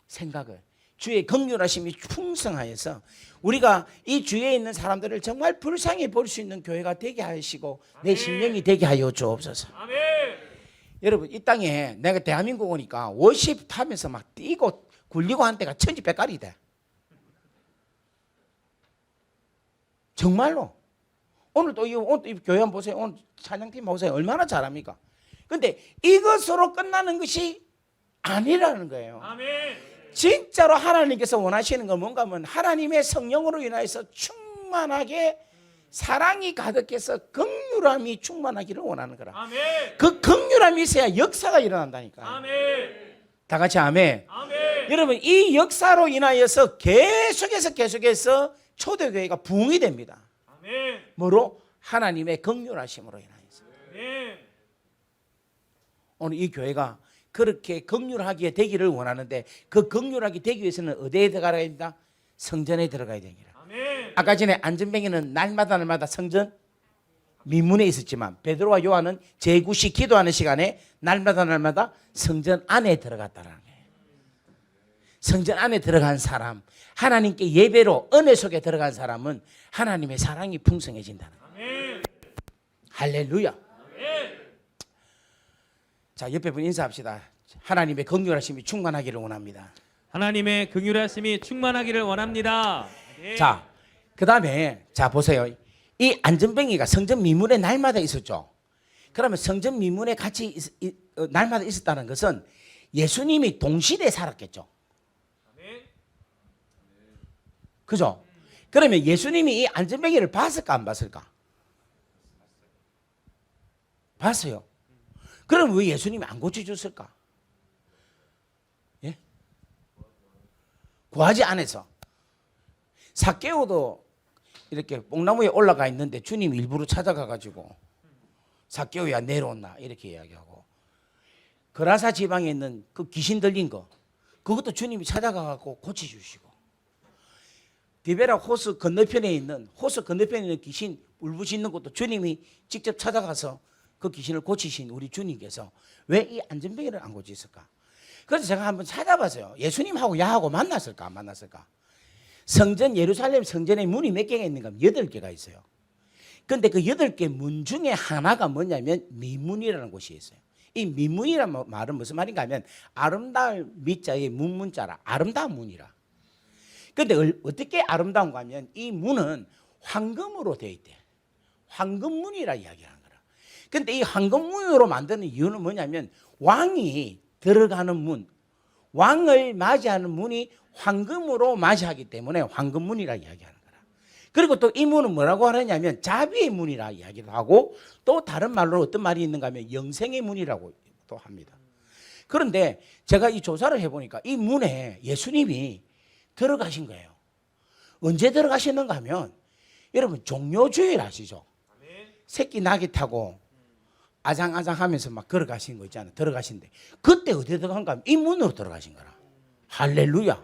생각을. 주의 긍휼하심이 풍성하여서 우리가 이 주위에 있는 사람들을 정말 불쌍히 볼 수 있는 교회가 되게 하시고 내 심령이 되게 하여 주옵소서. 아멘. 여러분 이 땅에 내가 대한민국 오니까 워십 타면서 막 뛰고 굴리고 한 때가 천지백갈이 돼. 정말로. 오늘 이 교회 한번 보세요. 오늘 찬양팀 보세요. 얼마나 잘합니까? 근데 이것으로 끝나는 것이 아니라는 거예요. 아멘. 진짜로 하나님께서 원하시는 건 뭔가 하면 하나님의 성령으로 인하여서 충만하게 사랑이 가득해서 긍휼함이 충만하기를 원하는 거라. 아멘. 그 긍휼함이 있어야 역사가 일어난다니까. 아멘. 다 같이 아멘. 아멘. 여러분 이 역사로 인하여서 계속해서 초대교회가 부흥이 됩니다. 아멘. 뭐로? 하나님의 긍휼하심으로 인하여서. 아멘. 오늘 이 교회가 그렇게 긍휼하게 되기를 원하는데 그 긍휼하게 되기 위해서는 어디에 들어가야 된다? 성전에 들어가야 되기를. 아멘. 아까 전에 안전뱅이는 날마다 성전 미문에 있었지만 베드로와 요한은 제9시 기도하는 시간에 날마다 성전 안에 들어갔다는 거예요. 성전 안에 들어간 사람, 하나님께 예배로 은혜 속에 들어간 사람은 하나님의 사랑이 풍성해진다는 거예요. 아멘. 할렐루야. 아멘. 자, 옆에 분 인사합시다. 하나님의 긍휼하심이 충만하기를 원합니다. 하나님의 긍휼하심이 충만하기를 원합니다. 예. 자, 그 다음에 자 보세요. 이 안전뱅이가 성전 미문에 날마다 있었죠. 그러면 성전 미문에 같이 날마다 있었다는 것은 예수님이 동시대에 살았겠죠. 아멘. 그죠? 그러면 예수님이 이 안전뱅이를 봤을까 안 봤을까? 봤어요. 그럼 왜 예수님이 안 고쳐줬을까? 예? 구하지 않아서. 삭개오도 이렇게 뽕나무에 올라가 있는데 주님 일부러 찾아가가지고 삭개오야 내려온나 이렇게 이야기하고, 거라사 지방에 있는 그 귀신 들린 거 그것도 주님이 찾아가갖고 고쳐주시고, 디베라 호수 건너편에 있는 귀신 울부짖는 것도 주님이 직접 찾아가서 그 귀신을 고치신 우리 주님께서 왜 이 안전뱅이를 안 고치셨을까? 그래서 제가 한번 찾아봤어요. 예수님하고 야하고 만났을까 안 만났을까? 성전 예루살렘 성전의 문이 몇 개가 있는가? 8개가 있어요. 그런데 그 8개 문 중에 하나가 뭐냐면 미문이라는 곳이 있어요. 이 미문이라는 말은 무슨 말인가 하면 아름다울 미자의 문자라 아름다운 문이라. 그런데 어떻게 아름다운가 하면 이 문은 황금으로 되어 있대. 황금문이라 이야기하는 거라. 그런데 이 황금문으로 만드는 이유는 뭐냐면 왕이 들어가는 문, 왕을 맞이하는 문이 황금으로 맞이하기 때문에 황금문이라 이야기하는 거라. 그리고 또 이 문은 뭐라고 하느냐면 자비의 문이라 이야기를 하고, 또 다른 말로 어떤 말이 있는가 하면 영생의 문이라고 또 합니다. 그런데 제가 이 조사를 해보니까 이 문에 예수님이 들어가신 거예요. 언제 들어가셨는가 하면 여러분 종료주일 아시죠? 새끼 낙이 타고 아장아장하면서 막 걸어가신 거 있잖아요. 들어가신데 그때 어디에 들어간가 하면 이 문으로 들어가신 거라. 할렐루야.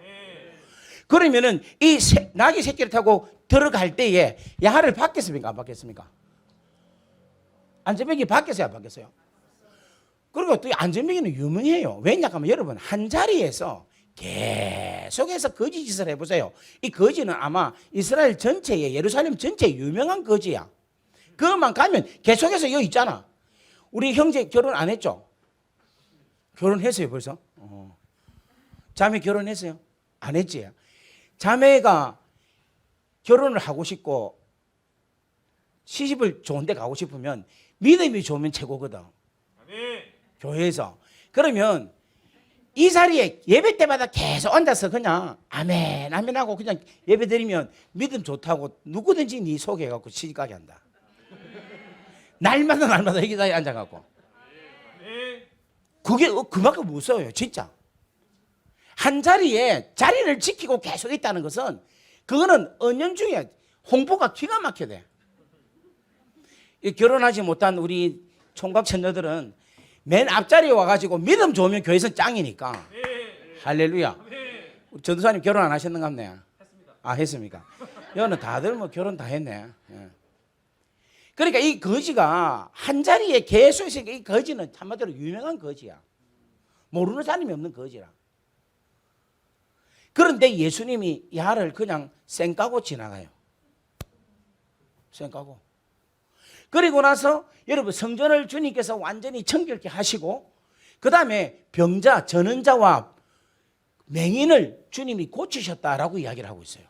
그러면은 이 낙이 새끼를 타고 들어갈 때에 야를 받겠습니까? 안 받겠습니까? 안전뱅이 받겠어요? 안 받겠어요? 그리고 또 안전뱅이는 유명해요. 왜냐하면 여러분 한 자리에서 계속해서 거짓 짓을 해보세요. 이 거지는 아마 이스라엘 전체에 예루살렘 전체에 유명한 거지야. 그것만 가면 계속해서 여기 있잖아. 우리 형제 결혼 안 했죠? 결혼했어요 벌써? 자매 결혼했어요? 안 했지? 자매가 결혼을 하고 싶고 시집을 좋은 데 가고 싶으면 믿음이 좋으면 최고거든. 교회에서. 그러면 이 자리에 예배 때마다 계속 앉아서 그냥 아멘 아멘 하고 그냥 예배 드리면 믿음 좋다고 누구든지 네 소개해갖고 시집가게 한다. 날마다 여기 자리에 앉아갖고. 그게 그만큼 무서워요 진짜. 한 자리에 자리를 지키고 계속 있다는 것은 그거는 은연중에 홍보가 기가 막혀야 돼. 결혼하지 못한 우리 총각 처녀들은 맨 앞자리에 와가지고 믿음 좋으면 교회에서 짱이니까. 할렐루야. 전도사님 결혼 안 하셨는가 보네. 아 했습니까? 여는 다들 뭐 결혼 다 했네. 예. 그러니까 이 거지가 한 자리에 계속 있으니까 이 거지는 한마디로 유명한 거지야. 모르는 사람이 없는 거지라. 그런데 예수님이 야를 그냥 쌩까고 지나가요. 쌩까고. 그리고 나서 여러분 성전을 주님께서 완전히 청결케 하시고 그 다음에 병자, 전원자와 맹인을 주님이 고치셨다라고 이야기를 하고 있어요.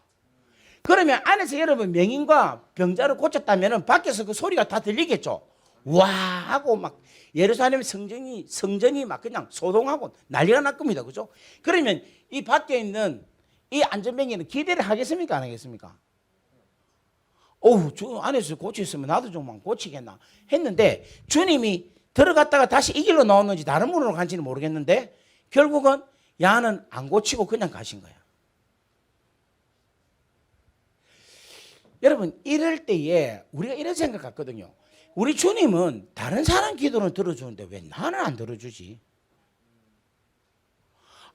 그러면 안에서 여러분 맹인과 병자를 고쳤다면 밖에서 그 소리가 다 들리겠죠. 와 하고 막 예루살렘 성전이 막 그냥 소동하고 난리가 날 겁니다. 그죠? 그러면 이 밖에 있는 이 안전뱅이는 기대를 하겠습니까? 안 하겠습니까? 어우, 저 안에서 고쳤으면 나도 좀 고치겠나 했는데 주님이 들어갔다가 다시 이 길로 나왔는지 다른 문으로 간지는 모르겠는데 결국은 야는 안 고치고 그냥 가신 거야. 여러분 이럴 때에 우리가 이런 생각 같거든요. 우리 주님은 다른 사람 기도는 들어주는데 왜 나는 안 들어주지?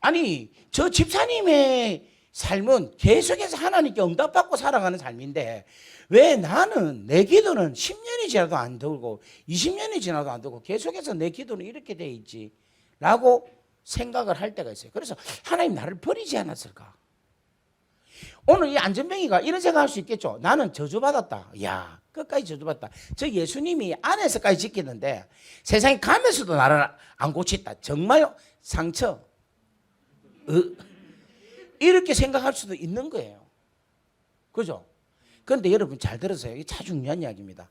아니 저 집사님의 삶은 계속해서 하나님께 응답받고 살아가는 삶인데 왜 나는 내 기도는 10년이 지나도 안 들고 20년이 지나도 안 들고 계속해서 내 기도는 이렇게 돼 있지 라고 생각을 할 때가 있어요. 그래서 하나님 나를 버리지 않았을까? 오늘 이 안전뱅이가 이런 생각할 수 있겠죠. 나는 저주받았다. 야 끝까지 저주받았다. 저 예수님이 안에서까지 지키는데 세상에 가면서도 나를 안 고쳤다. 정말 상처 이렇게 생각할 수도 있는 거예요. 그죠? 그런데 여러분 잘 들으세요. 이게 참 중요한 이야기입니다.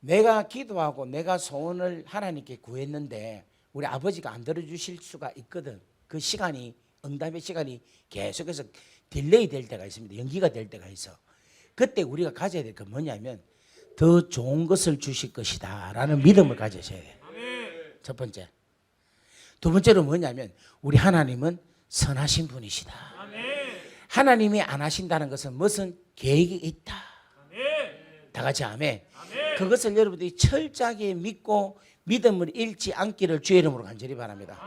내가 기도하고 내가 소원을 하나님께 구했는데 우리 아버지가 안 들어주실 수가 있거든. 그 시간이 응답의 시간이 계속해서 딜레이 될 때가 있습니다. 연기가 될 때가 있어. 그때 우리가 가져야 될 건 뭐냐면 더 좋은 것을 주실 것이다 라는 믿음을 가져셔야 돼요. 첫 번째. 두 번째로 뭐냐면 우리 하나님은 선하신 분이시다. 하나님이 안 하신다는 것은 무슨 계획이 있다. 다 같이 아멘. 그것을 여러분들이 철저하게 믿고 믿음을 잃지 않기를 주의 이름으로 간절히 바랍니다.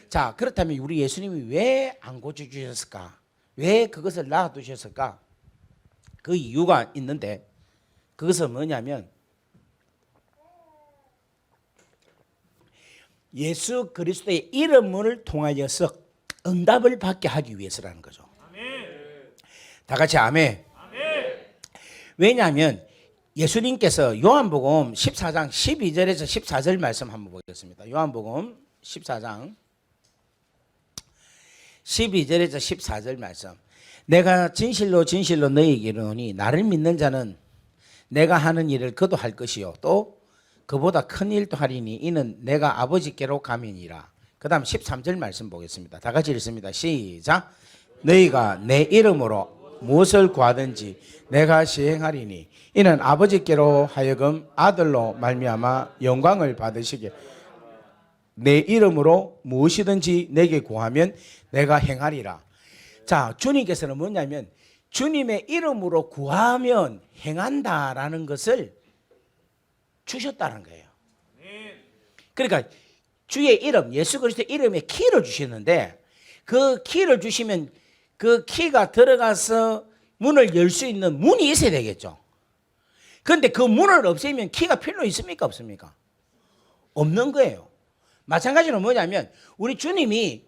자, 그렇다면 우리 예수님이 왜 안 고쳐주셨을까? 왜 그것을 놔두셨을까? 그 이유가 있는데 그것은 뭐냐면 예수 그리스도의 이름을 통하여서 응답을 받게 하기 위해서라는 거죠. 다 같이 아멘. 왜냐하면 예수님께서 요한복음 14장 12절에서 14절 말씀 한번 보겠습니다. 요한복음 14장 12절에서 14절 말씀. 내가 진실로 진실로 너희에게 이르노니 나를 믿는 자는 내가 하는 일을 그도 할 것이요 또 그보다 큰 일도 하리니 이는 내가 아버지께로 감이니라. 그 다음 13절 말씀 보겠습니다. 다 같이 읽습니다. 시작. 너희가 내 이름으로 무엇을 구하든지 내가 시행하리니 이는 아버지께로 하여금 아들로 말미암아 영광을 받으시게 내 이름으로 무엇이든지 내게 구하면 내가 행하리라. 자, 주님께서는 뭐냐면 주님의 이름으로 구하면 행한다라는 것을 주셨다는 거예요. 그러니까 주의 이름, 예수 그리스도의 이름에 키를 주시는데 그 키를 주시면 그 키가 들어가서 문을 열 수 있는 문이 있어야 되겠죠. 그런데 그 문을 없애면 키가 필요 있습니까? 없습니까? 없는 거예요. 마찬가지로 뭐냐면 우리 주님이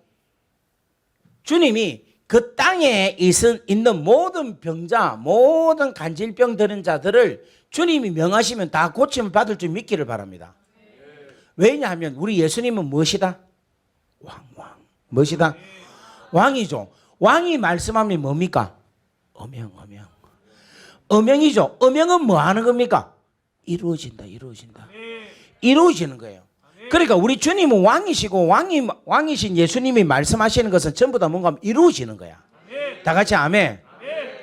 그 땅에 있는 모든 병자, 모든 간질병 들은 자들을 주님이 명하시면 다 고침을 받을 줄 믿기를 바랍니다. 왜냐하면 우리 예수님은 무엇이다? 왕. 무엇이다? 왕이죠. 왕이 말씀하면 뭡니까? 어명. 어명이죠. 어명은 뭐 하는 겁니까? 이루어진다. 이루어지는 거예요. 그러니까 우리 주님은 왕이시고 왕이신 예수님이 말씀하시는 것은 전부 다 뭔가 이루어지는 거야. 다 같이 아멘.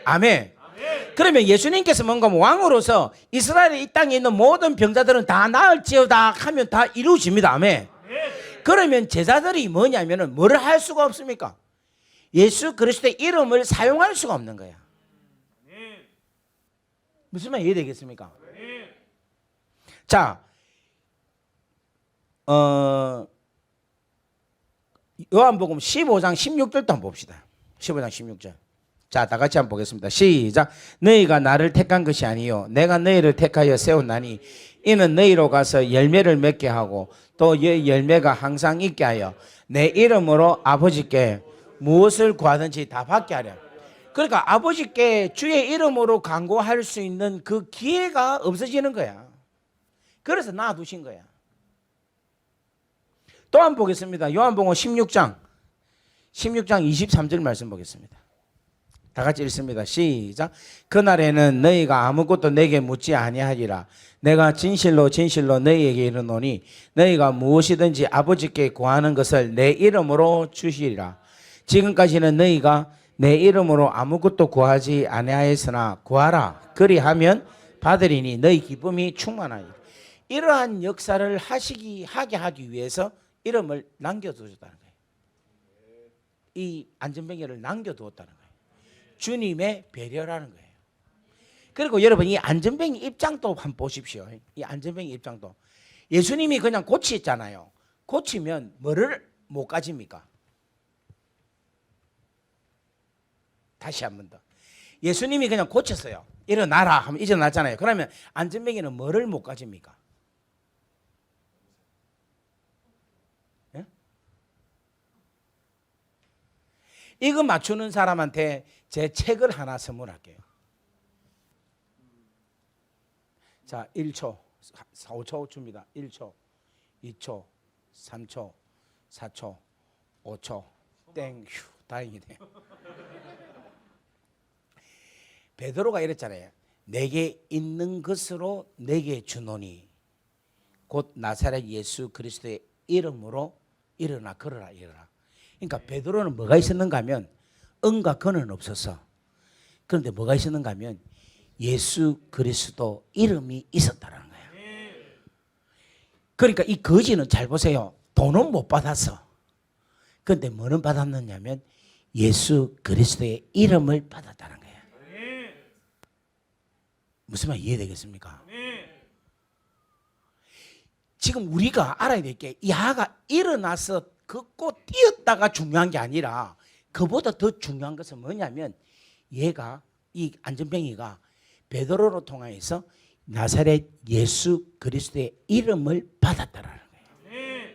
아멘. 그러면 예수님께서 뭔가 왕으로서 이스라엘의 이 땅에 있는 모든 병자들은 다 나을지어다 하면 다 이루어집니다. 아멘. 그러면 제자들이 뭐냐면은 뭐를 할 수가 없습니까? 예수 그리스도의 이름을 사용할 수가 없는 거야. 무슨 말 이해되겠습니까? 자, 요한복음 15장 16절도 한번 봅시다. 15장 16절. 자, 다 같이 한번 보겠습니다. 시작. 너희가 나를 택한 것이 아니요 내가 너희를 택하여 세웠나니 이는 너희로 가서 열매를 맺게 하고 또 열매가 항상 있게 하여 내 이름으로 아버지께 무엇을 구하든지 다 받게 하려. 그러니까 아버지께 주의 이름으로 간구할 수 있는 그 기회가 없어지는 거야. 그래서 놔두신 거야. 또 한번 보겠습니다. 요한복음 16장 23절 말씀 보겠습니다. 다 같이 읽습니다. 시작. 그날에는 너희가 아무것도 내게 묻지 아니하리라. 내가 진실로 너희에게 이르노니 너희가 무엇이든지 아버지께 구하는 것을 내 이름으로 주시리라. 지금까지는 너희가 내 이름으로 아무것도 구하지 아니하였으나 구하라. 그리하면 받으리니 너희 기쁨이 충만하리라. 이러한 역사를 하게 하기 위해서 이름을 남겨두었다는 거예요. 이 안전뱅이를 남겨두었다는 거예요. 주님의 배려라는 거예요. 그리고 여러분 이 안전뱅이 입장도 한번 보십시오. 이 안전뱅이 입장도 예수님이 그냥 고치잖아요. 고치면 뭐를 못 가집니까? 다시 한 번 더. 예수님이 그냥 고쳤어요. 일어나라 하면 일어났잖아요. 그러면 안전뱅이는 뭐를 못 가집니까? 이거 맞추는 사람한테 제 책을 하나 선물할게요. 자, 1초, 5초 줍니다. 1초, 2초, 3초, 4초, 5초, 땡, 휴, 다행이네요. 베드로가 이랬잖아요. 내게 있는 것으로 내게 주노니 곧 나사렛 예수 그리스도의 이름으로 일어나 걸어라. 그러니까 베드로는 뭐가 있었는가 하면 은과 건은 없었어. 그런데 뭐가 있었는가 하면 예수 그리스도 이름이 있었다는 거예요. 그러니까 이 거지는 잘 보세요. 돈은 못 받았어. 그런데 뭐는 받았느냐면 예수 그리스도의 이름을 받았다는 거예요. 무슨 말 이해되겠습니까? 지금 우리가 알아야 될 게 이 아가 일어나서 걷고 뛰었다가 중요한 게 아니라 그보다 더 중요한 것은 뭐냐면 얘가 이 안전뱅이가 베드로로 통하여서 나사렛 예수 그리스도의 이름을 받았다라는 거예요.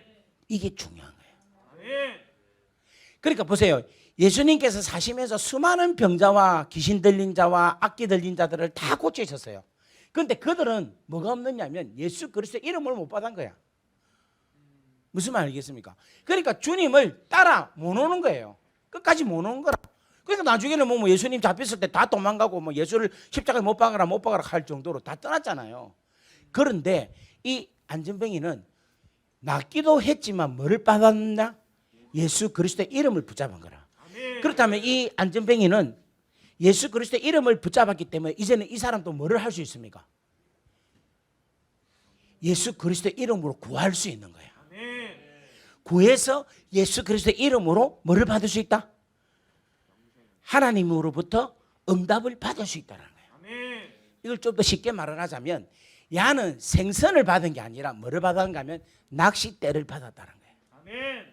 이게 중요한 거예요. 그러니까 보세요. 예수님께서 사시면서 수많은 병자와 귀신 들린 자와 악기 들린 자들을 다 고치셨어요. 그런데 그들은 뭐가 없느냐면 예수 그리스도의 이름을 못 받은 거야. 무슨 말 알겠습니까? 그러니까 주님을 따라 못 오는 거예요. 끝까지 못 오는 거라. 그러니까 나중에는 뭐 예수님 잡혔을 때 다 도망가고 뭐 예수를 십자가에 못 박아라 할 정도로 다 떠났잖아요. 그런데 이 안전뱅이는 낫기도 했지만 뭐를 받았느냐? 예수 그리스도의 이름을 붙잡은 거라. 그렇다면 이 안전뱅이는 예수 그리스도의 이름을 붙잡았기 때문에 이제는 이 사람도 뭐를 할 수 있습니까? 예수 그리스도의 이름으로 구할 수 있는 거예요. 구해서 예수 그리스도의 이름으로 뭐를 받을 수 있다? 하나님으로부터 응답을 받을 수 있다는 거예요. 아멘. 이걸 좀 더 쉽게 말하자면 야는 생선을 받은 게 아니라 뭐를 받았는가 하면 낚싯대를 받았다는 거예요. 아멘.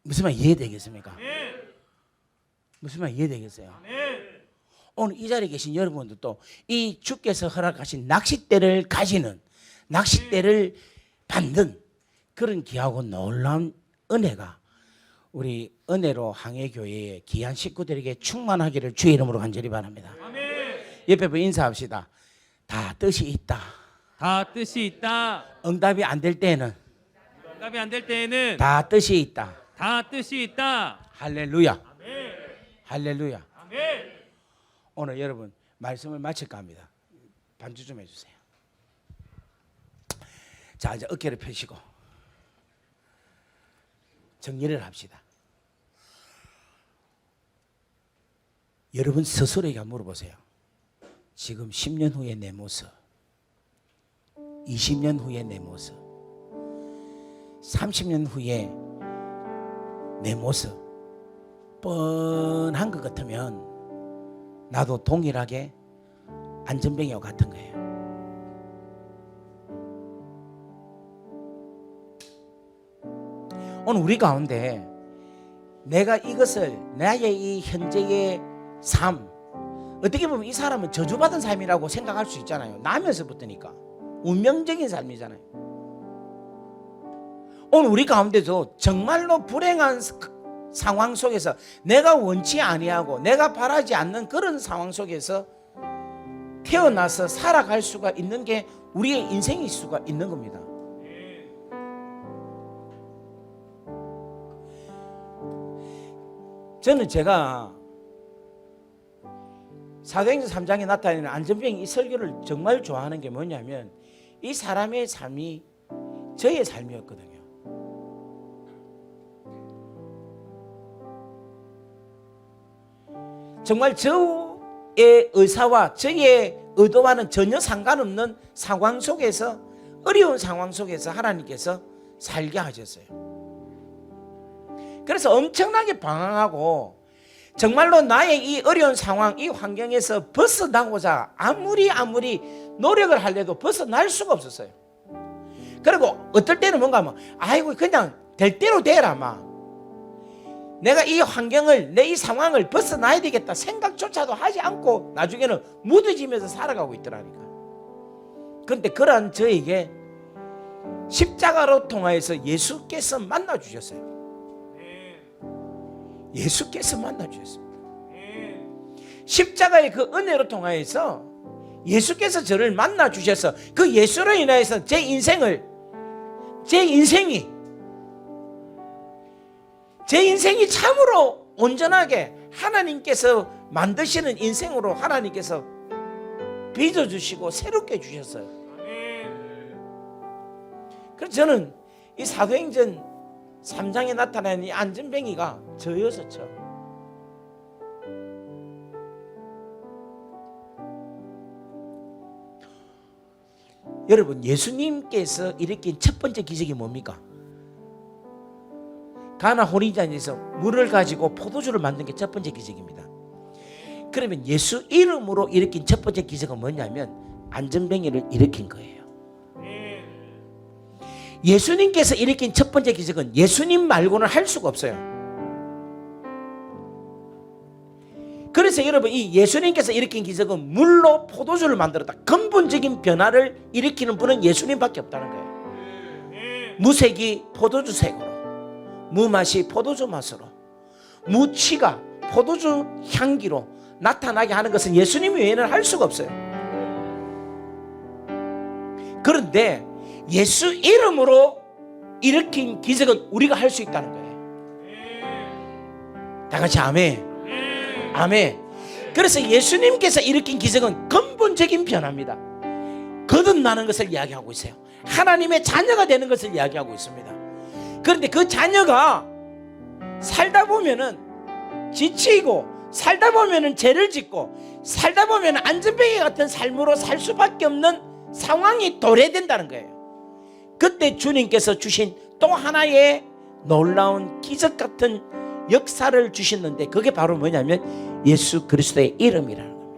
무슨 말 이해되겠습니까? 아멘. 무슨 말 이해되겠어요? 아멘. 오늘 이 자리에 계신 여러분들도 이 주께서 허락하신 낚싯대를 가지는, 낚싯대를 받는 그런 귀하고 놀라운 은혜가 우리 은혜로 항해교회의 귀한 식구들에게 충만하기를 주의 이름으로 간절히 바랍니다. 아멘. 옆에 분 인사합시다. 다 뜻이 있다. 다 뜻이 있다. 응답이 안 될 때에는 응답이 안 될 때에는 다 뜻이 있다. 다 뜻이 있다. 할렐루야. 아멘. 할렐루야. 아멘. 오늘 여러분 말씀을 마칠까 합니다. 반주 좀 해주세요. 자, 이제 어깨를 펴시고 정리를 합시다. 여러분 스스로에게 물어보세요. 지금 10년 후의 내 모습, 20년 후의 내 모습, 30년 후의 내 모습 뻔한 것 같으면 나도 동일하게 안전뱅이와 같은 거예요. 오늘 우리 가운데 내가 이것을 나의 이 현재의 삶, 어떻게 보면 이 사람은 저주받은 삶이라고 생각할 수 있잖아요. 나면서부터니까 운명적인 삶이잖아요. 오늘 우리 가운데도 정말로 불행한 상황 속에서 내가 원치 아니하고 내가 바라지 않는 그런 상황 속에서 태어나서 살아갈 수가 있는 게 우리의 인생일 수가 있는 겁니다. 저는 제가 사도행전 3장에 나타나는 안전병 이 설교를 정말 좋아하는 게 뭐냐면 이 사람의 삶이 저의 삶이었거든요. 정말 저의 의사와 저의 의도와는 전혀 상관없는 상황 속에서, 어려운 상황 속에서 하나님께서 살게 하셨어요. 그래서 엄청나게 방황하고 정말로 나의 이 어려운 상황, 이 환경에서 벗어나고자 아무리 노력을 하려도 벗어날 수가 없었어요. 그리고 어떨 때는 뭔가 하면 아이고 그냥 될 대로 되라 막 내가 이 환경을, 내 이 상황을 벗어나야 되겠다 생각조차도 하지 않고 나중에는 무뎌지면서 살아가고 있더라니까. 그런데 그러한 저에게 십자가로 통하여서 예수께서 만나주셨어요. 예수께서 만나주셨습니다. 십자가의 그 은혜로 통하여서 예수께서 저를 만나주셔서 그 예수로 인하여서 제 인생이 참으로 온전하게 하나님께서 만드시는 인생으로 하나님께서 빚어주시고 새롭게 주셨어요. 그래서 저는 이 사도행전 3장에 나타나는 이 안전뱅이가 저였었죠. 여러분, 예수님께서 일으킨 첫 번째 기적이 뭡니까? 가나 호리잔에서 물을 가지고 포도주를 만든 게 첫 번째 기적입니다. 그러면 예수 이름으로 일으킨 첫 번째 기적은 뭐냐면 안전뱅이를 일으킨 거예요. 예수님께서 일으킨 첫 번째 기적은 예수님 말고는 할 수가 없어요. 그래서 여러분, 이 예수님께서 일으킨 기적은 물로 포도주를 만들었다. 근본적인 변화를 일으키는 분은 예수님밖에 없다는 거예요. 무색이 포도주 색으로, 무맛이 포도주 맛으로, 무취가 포도주 향기로 나타나게 하는 것은 예수님 외에는 할 수가 없어요. 그런데 예수 이름으로 일으킨 기적은 우리가 할 수 있다는 거예요. 다 같이 아멘. 아멘. 그래서 예수님께서 일으킨 기적은 근본적인 변화입니다. 거듭나는 것을 이야기하고 있어요. 하나님의 자녀가 되는 것을 이야기하고 있습니다. 그런데 그 자녀가 살다 보면은 지치고, 살다 보면은 죄를 짓고, 살다 보면은 안전뱅이 같은 삶으로 살 수밖에 없는 상황이 도래된다는 거예요. 그때 주님께서 주신 또 하나의 놀라운 기적 같은 역사를 주셨는데 그게 바로 뭐냐면 예수 그리스도의 이름이라는 겁니다.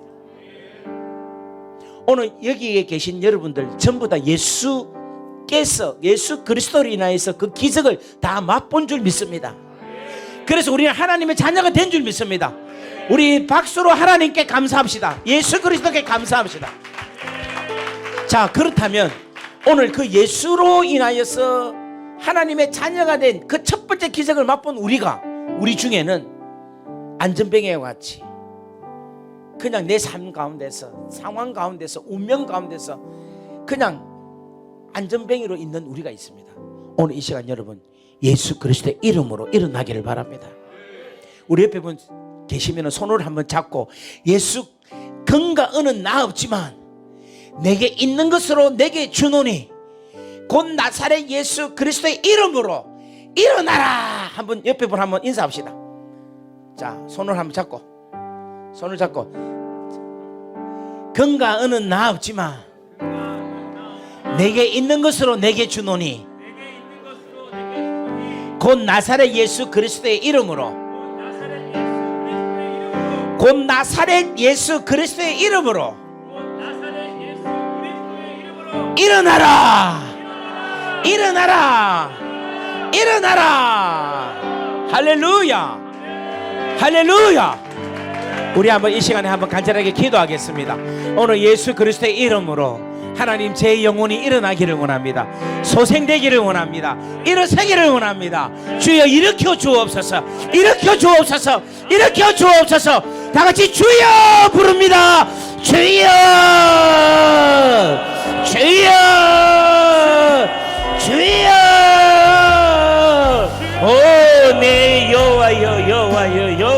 오늘 여기에 계신 여러분들 전부 다 예수께서 예수 그리스도로 인하여서 그 기적을 다 맛본 줄 믿습니다. 그래서 우리는 하나님의 자녀가 된 줄 믿습니다. 우리 박수로 하나님께 감사합시다. 예수 그리스도께 감사합시다. 자, 그렇다면 오늘 그 예수로 인하여서 하나님의 자녀가 된 그 첫 번째 기적을 맛본 우리 중에는 안전뱅이와 같이 그냥 내 삶 가운데서, 상황 가운데서, 운명 가운데서 그냥 안전뱅이로 있는 우리가 있습니다. 오늘 이 시간 여러분 예수 그리스도의 이름으로 일어나기를 바랍니다. 우리 옆에 분 계시면 손을 한번 잡고, 예수 건가 은은 나 없지만 내게 있는 것으로 내게 주노니 곧 나사렛 예수 그리스도의 이름으로 일어나라. 한번 옆에 분 한번 인사합시다. 자, 손을 한번 잡고, 손을 잡고, 건가 은은 나 없지만 내게 있는 것으로 내게 주노니 곧 나사렛 예수 그리스도의 이름으로, 곧 나사렛 예수 그리스도의 이름으로 일어나라. 일어나라. 일어나라. 할렐루야. 할렐루야. 우리 한번 이 시간에 한번 간절하게 기도하겠습니다. 오늘 예수 그리스도의 이름으로 하나님, 제 영혼이 일어나기를 원합니다. 소생되기를 원합니다. 일어서기를 원합니다. 주여 일으켜 주옵소서. 일으켜 주옵소서. 일으켜 주옵소서. 다 같이 주여 부릅니다. 주여, 주여, 주여. 오, 내 여호와여, 여호와여, 여호와여.